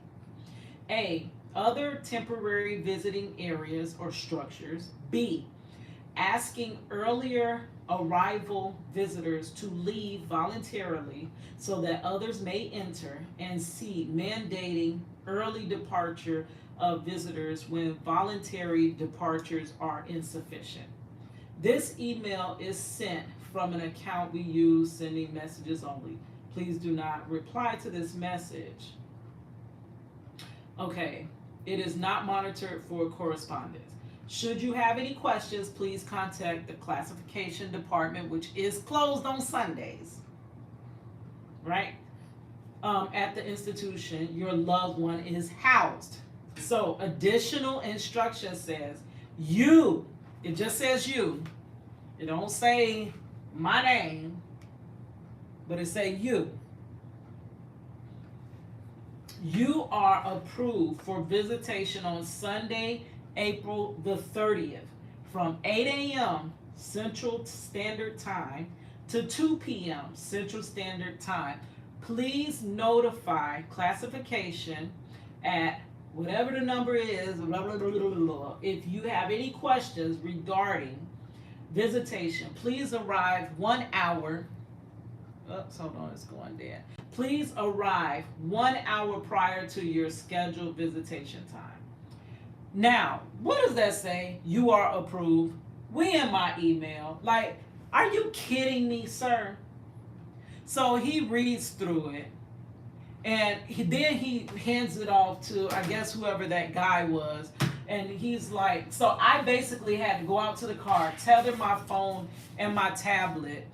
A. Other temporary visiting areas or structures. B. Asking earlier arrival visitors to leave voluntarily so that others may enter. And C. Mandating early departure of visitors when voluntary departures are insufficient. This email is sent from an account we use sending messages only. Please do not reply to this message. Okay, it is not monitored for correspondence. Should you have any questions, please contact the classification department, which is closed on Sundays, right? At the institution your loved one is housed. So additional instruction says you, it just says you. It don't say my name, but it say you. You are approved for visitation on Sunday, April the 30th from 8 a.m. Central Standard Time to 2 p.m. Central Standard Time. Please notify classification at whatever the number is, blah, blah, blah, blah, blah. If you have any questions regarding visitation, please arrive 1 hour. Oops, hold on, it's going dead. Please arrive 1 hour prior to your scheduled visitation time. Now, what does that say? You are approved. We in my email. Like, are you kidding me, sir? So he reads through it. And then he hands it off to, I guess, whoever that guy was. And he's like, so I basically had to go out to the car, tether my phone and my tablet,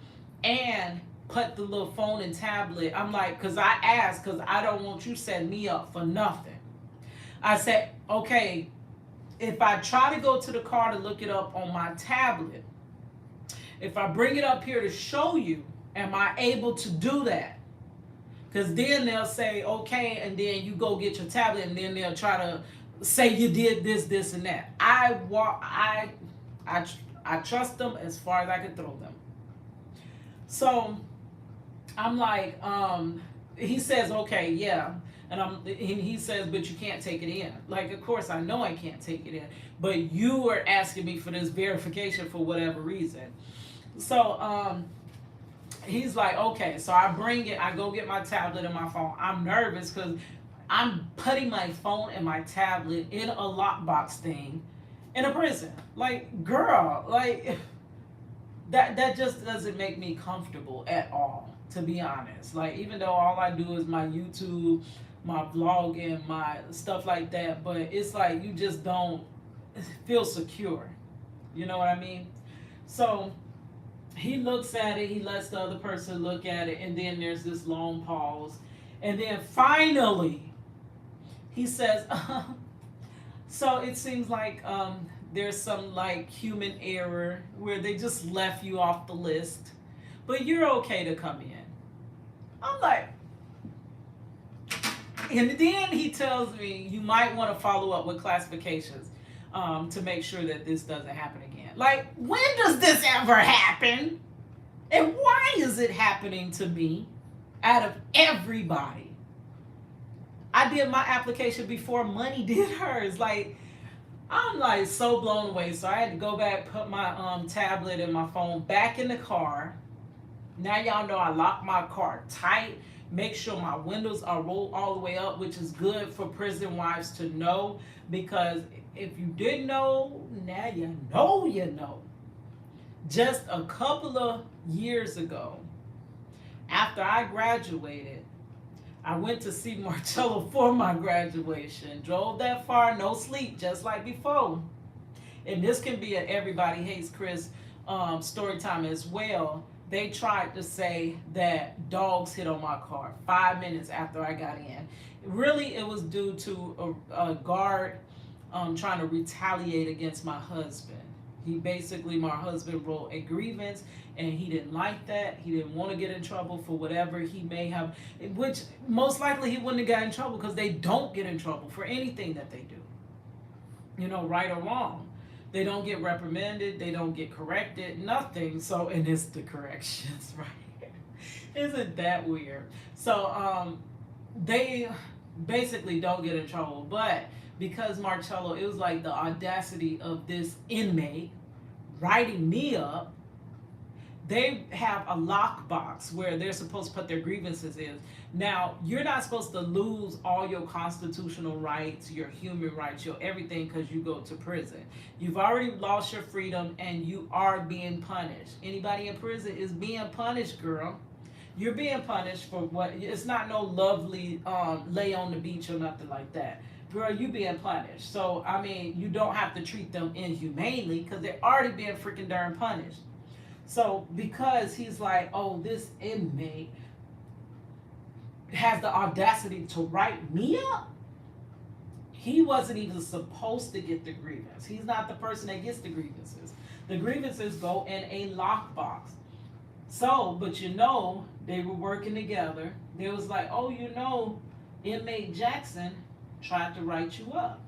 and put the little phone and tablet. I'm like, because I asked, because I don't want you setting me up for nothing. I said, okay, if I try to go to the car to look it up on my tablet, if I bring it up here to show you, am I able to do that? Because then they'll say, okay, and then you go get your tablet, and then they'll try to say you did this, this, and that. I trust them as far as I can throw them. So I'm like, he says, okay, yeah. And he says, but you can't take it in. Like, of course, I know I can't take it in. But you were asking me for this verification for whatever reason. So, he's like, okay, so I bring it, I go get my tablet and my phone. I'm nervous because I'm putting my phone and my tablet in a lockbox thing in a prison. Like, girl, like, that just doesn't make me comfortable at all, to be honest. Like, even though all I do is my YouTube, my vlog, and my stuff like that, but it's like you just don't feel secure. You know what I mean? So he looks at it, he lets the other person look at it, and then there's this long pause. And then finally, he says, so it seems like there's some like human error where they just left you off the list, but you're okay to come in. I'm like, and then he tells me you might want to follow up with classifications. to make sure that this doesn't happen again. Like, when does this ever happen? And why is it happening to me out of everybody? I did my application before Money did hers. Like, I'm like so blown away. So I had to go back, put my tablet and my phone back in the car. Now y'all know I lock my car tight. Make sure my windows are rolled all the way up, which is good for prison wives to know, because if you didn't know, now you know you know. Just a couple of years ago, after I graduated, I went to see Marcello for my graduation. Drove that far, no sleep, just like before. And this can be an Everybody Hates Chris story time as well. They tried to say that dogs hit on my car 5 minutes after I got in. Really, it was due to a guard trying to retaliate against my husband. My husband wrote a grievance, and he didn't like that. He didn't want to get in trouble for whatever he may have, which most likely he wouldn't have got in trouble, because they don't get in trouble for anything that they do, right or wrong. They don't get reprimanded, they don't get corrected, nothing. So, and it's the corrections, right? Isn't that weird? So, they basically don't get in trouble, but because Marcello, it was like the audacity of this inmate writing me up. They have a lockbox where they're supposed to put their grievances in. Now, you're not supposed to lose all your constitutional rights, your human rights, your everything, because you go to prison. You've already lost your freedom, and you are being punished. Anybody in prison is being punished, girl. You're being punished for what? It's not no lovely lay on the beach or nothing like that. Girl, you being punished. So, I mean, you don't have to treat them inhumanely, because they're already being freaking darn punished. So, because he's like, oh, this inmate has the audacity to write me up, he wasn't even supposed to get the grievance. He's not the person that gets the grievances. The grievances go in a lockbox. So, but they were working together. They was like, oh, inmate Jackson tried to write you up.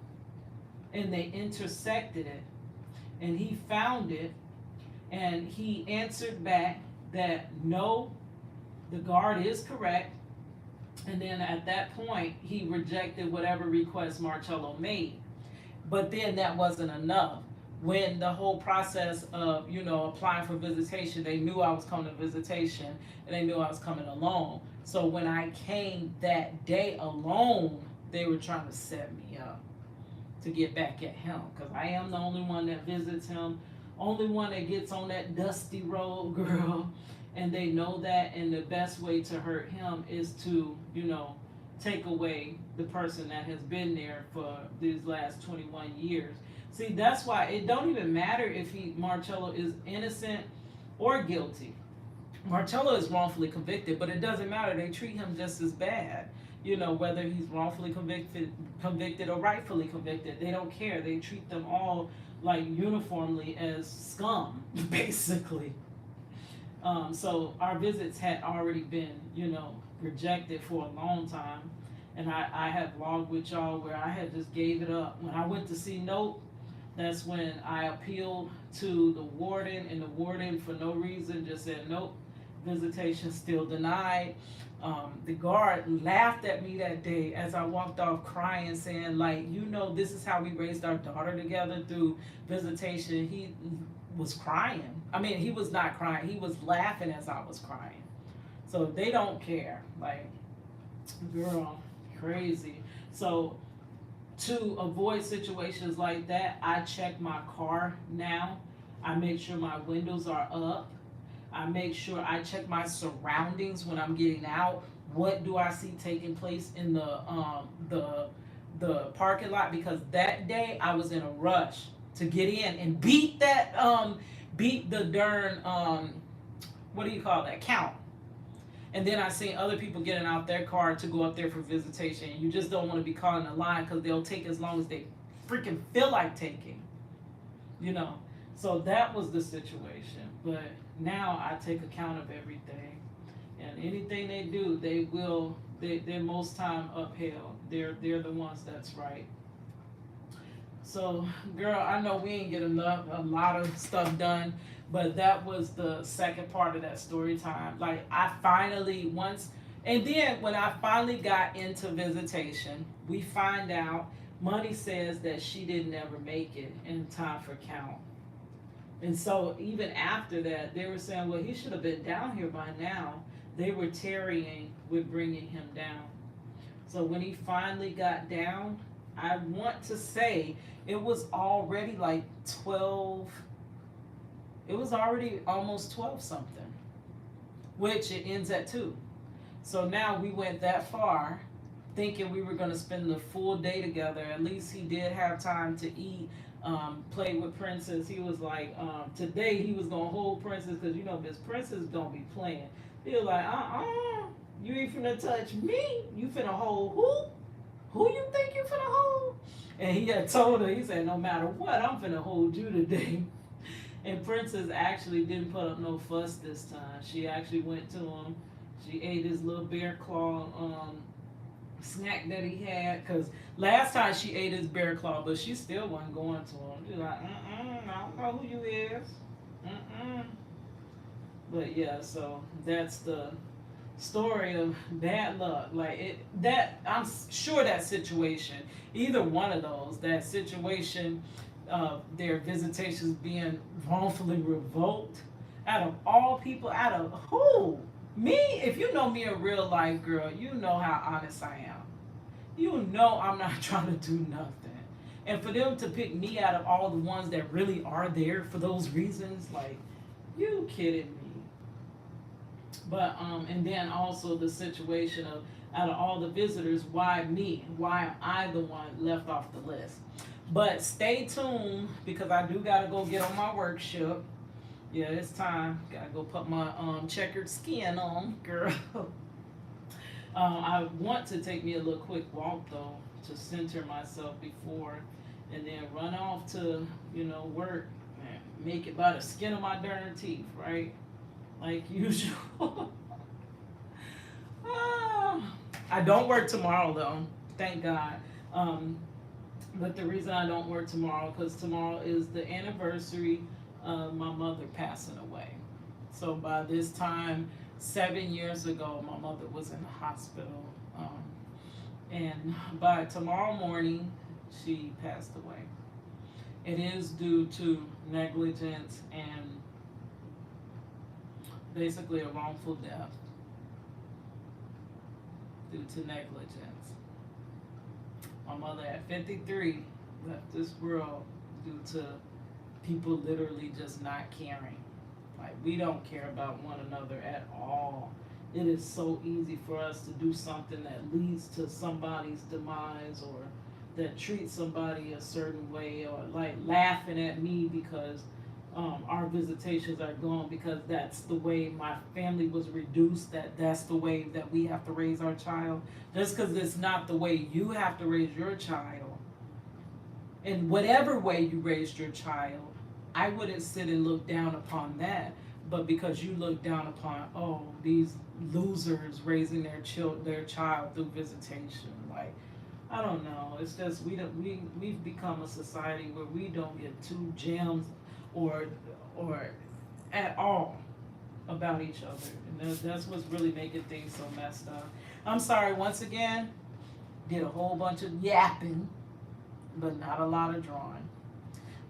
And they intersected it. And he found it. And he answered back that no, the guard is correct. And then at that point, he rejected whatever request Marcello made. But then that wasn't enough. When the whole process of, applying for visitation, they knew I was coming to visitation, and they knew I was coming alone. So when I came that day alone, they were trying to set me up to get back at him, because I am the only one that visits him. Only one that gets on that dusty road, girl. And they know that, and the best way to hurt him is to, take away the person that has been there for these last 21 years. See, that's why it don't even matter if Marcello is innocent or guilty. Marcello is wrongfully convicted, but it doesn't matter. They treat him just as bad. Whether he's wrongfully convicted or rightfully convicted, they don't care. They treat them all like uniformly as scum, basically. So our visits had already been, rejected for a long time. And I had logged with y'all where I had just gave it up. When I went to see Nope, that's when I appealed to the warden, and the warden, for no reason, just said, nope, visitation still denied. The guard laughed at me that day as I walked off crying, saying, this is how we raised our daughter together through visitation. He was crying. I mean, he was not crying. He was laughing as I was crying. So they don't care. Girl, crazy. So to avoid situations like that, I check my car now. I make sure my windows are up. I make sure I check my surroundings when I'm getting out. What do I see taking place in the parking lot? Because that day I was in a rush to get in and beat the darn what do you call that, count. And then I seen other people getting out their car to go up there for visitation. You just don't want to be caught in a line, because they'll take as long as they freaking feel like taking. So that was the situation. But now I take account of everything, and anything they do, they're most time upheld. They're the ones that's right. So, girl, I know we ain't get a lot of stuff done, but that was the second part of that story time. Like, I finally, once, and then when I finally got into visitation, we find out Money says that she didn't ever make it in time for count. And so, even after that, they were saying, well, he should have been down here by now. They were tarrying with bringing him down. So when he finally got down, I want to say it was already like 12, it was already almost 12 something, which it ends at 2. So now we went that far thinking we were going to spend the full day together. At least he did have time to eat, play with Princess. He was like, today he was going to hold Princess because, you know, Miss Princess don't be playing. He was like, you ain't finna touch me. You finna hold who? Who you think you finna hold? And he had told her, he said, no matter what, I'm finna hold you today. And Princess actually didn't put up no fuss this time. She actually went to him. She ate his little bear claw snack that he had. Because last time she ate his bear claw, but she still wasn't going to him. She was like, I don't know who you is. But yeah, so that's the story of bad luck. Like I'm sure that situation, either one of those, that situation of their visitations being wrongfully revoked, out of all people, out of who? Me? If you know me in real life, girl, you know how honest I am. You know I'm not trying to do nothing. And for them to pick me out of all the ones that really are there for those reasons, like, you kidding me? But and then also the situation of, out of all the visitors, why me? Why am I the one left off the list? But stay tuned because I do gotta go get on my workshop. Yeah, it's time. Gotta go put my checkered skin on, girl. I want to take me a little quick walk though to center myself before, and then run off to work. And make it by the skin of my darn teeth, right? Like usual. I don't work tomorrow though, thank God. But the reason I don't work tomorrow, because tomorrow is the anniversary of my mother passing away. So by this time, 7 years ago, my mother was in the hospital. And by tomorrow morning, she passed away. It is due to negligence and basically a wrongful death due to negligence. My mother at 53 left this world due to people literally just not caring. Like, we don't care about one another at all. It is so easy for us to do something that leads to somebody's demise, or that treats somebody a certain way, or like laughing at me because our visitations are gone because that's the way my family was reduced, that's the way that we have to raise our child. Just because it's not the way you have to raise your child, in whatever way you raised your child, I wouldn't sit and look down upon that. But because you look down upon, oh, these losers raising their child through visitation, like, I don't know. It's just we've become a society where we don't give two gems or at all about each other, and that's what's really making things so messed up. I'm sorry once again. Did a whole bunch of yapping, but not a lot of drawing.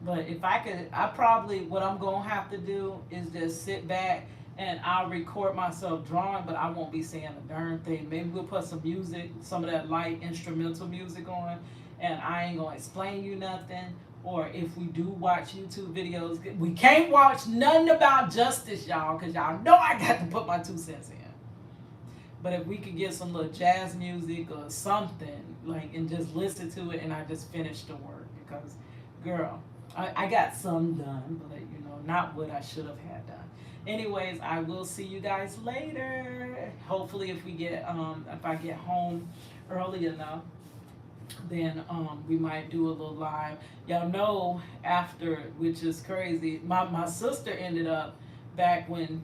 But if I could, I probably, what I'm gonna have to do is just sit back and I'll record myself drawing, but I won't be saying a darn thing. Maybe we'll put some music, some of that light instrumental music on, and I ain't gonna explain you nothing. Or if we do watch YouTube videos, we can't watch nothing about justice, y'all, because y'all know I got to put my 2 cents in. But if we could get some little jazz music or something, like, and just listen to it, and I just finish the work, because, girl, I got some done, but not what I should have had done. Anyways, I will see you guys later. Hopefully, if I get home early enough, then we might do a little live. Y'all know after, which is crazy, my sister ended up, back when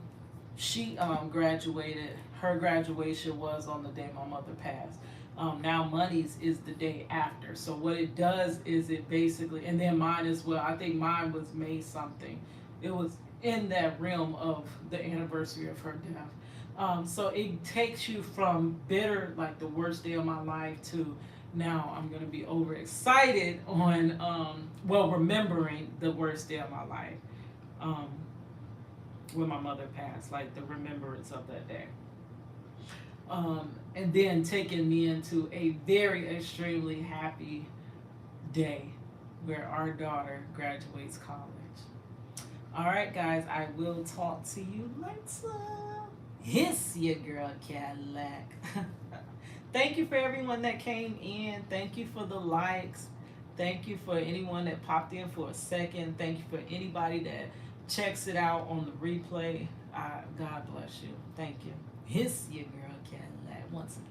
she graduated, her graduation was on the day my mother passed. Now Mondays is the day after. So what it does is it basically, and then mine as well. I think mine was May something. It was in that realm of the anniversary of her death. So it takes you from bitter, like the worst day of my life, to now I'm gonna be overexcited on, remembering the worst day of my life, um, when my mother passed, like the remembrance of that day. And then taking me into a very extremely happy day where our daughter graduates college. All right, guys, I will talk to you later. It's your girl Cadillac. Thank you for everyone that came in. Thank you for the likes. Thank you for anyone that popped in for a second. Thank you for anybody that checks it out on the replay. God bless you. Thank you. It's your girl Cadillac once again.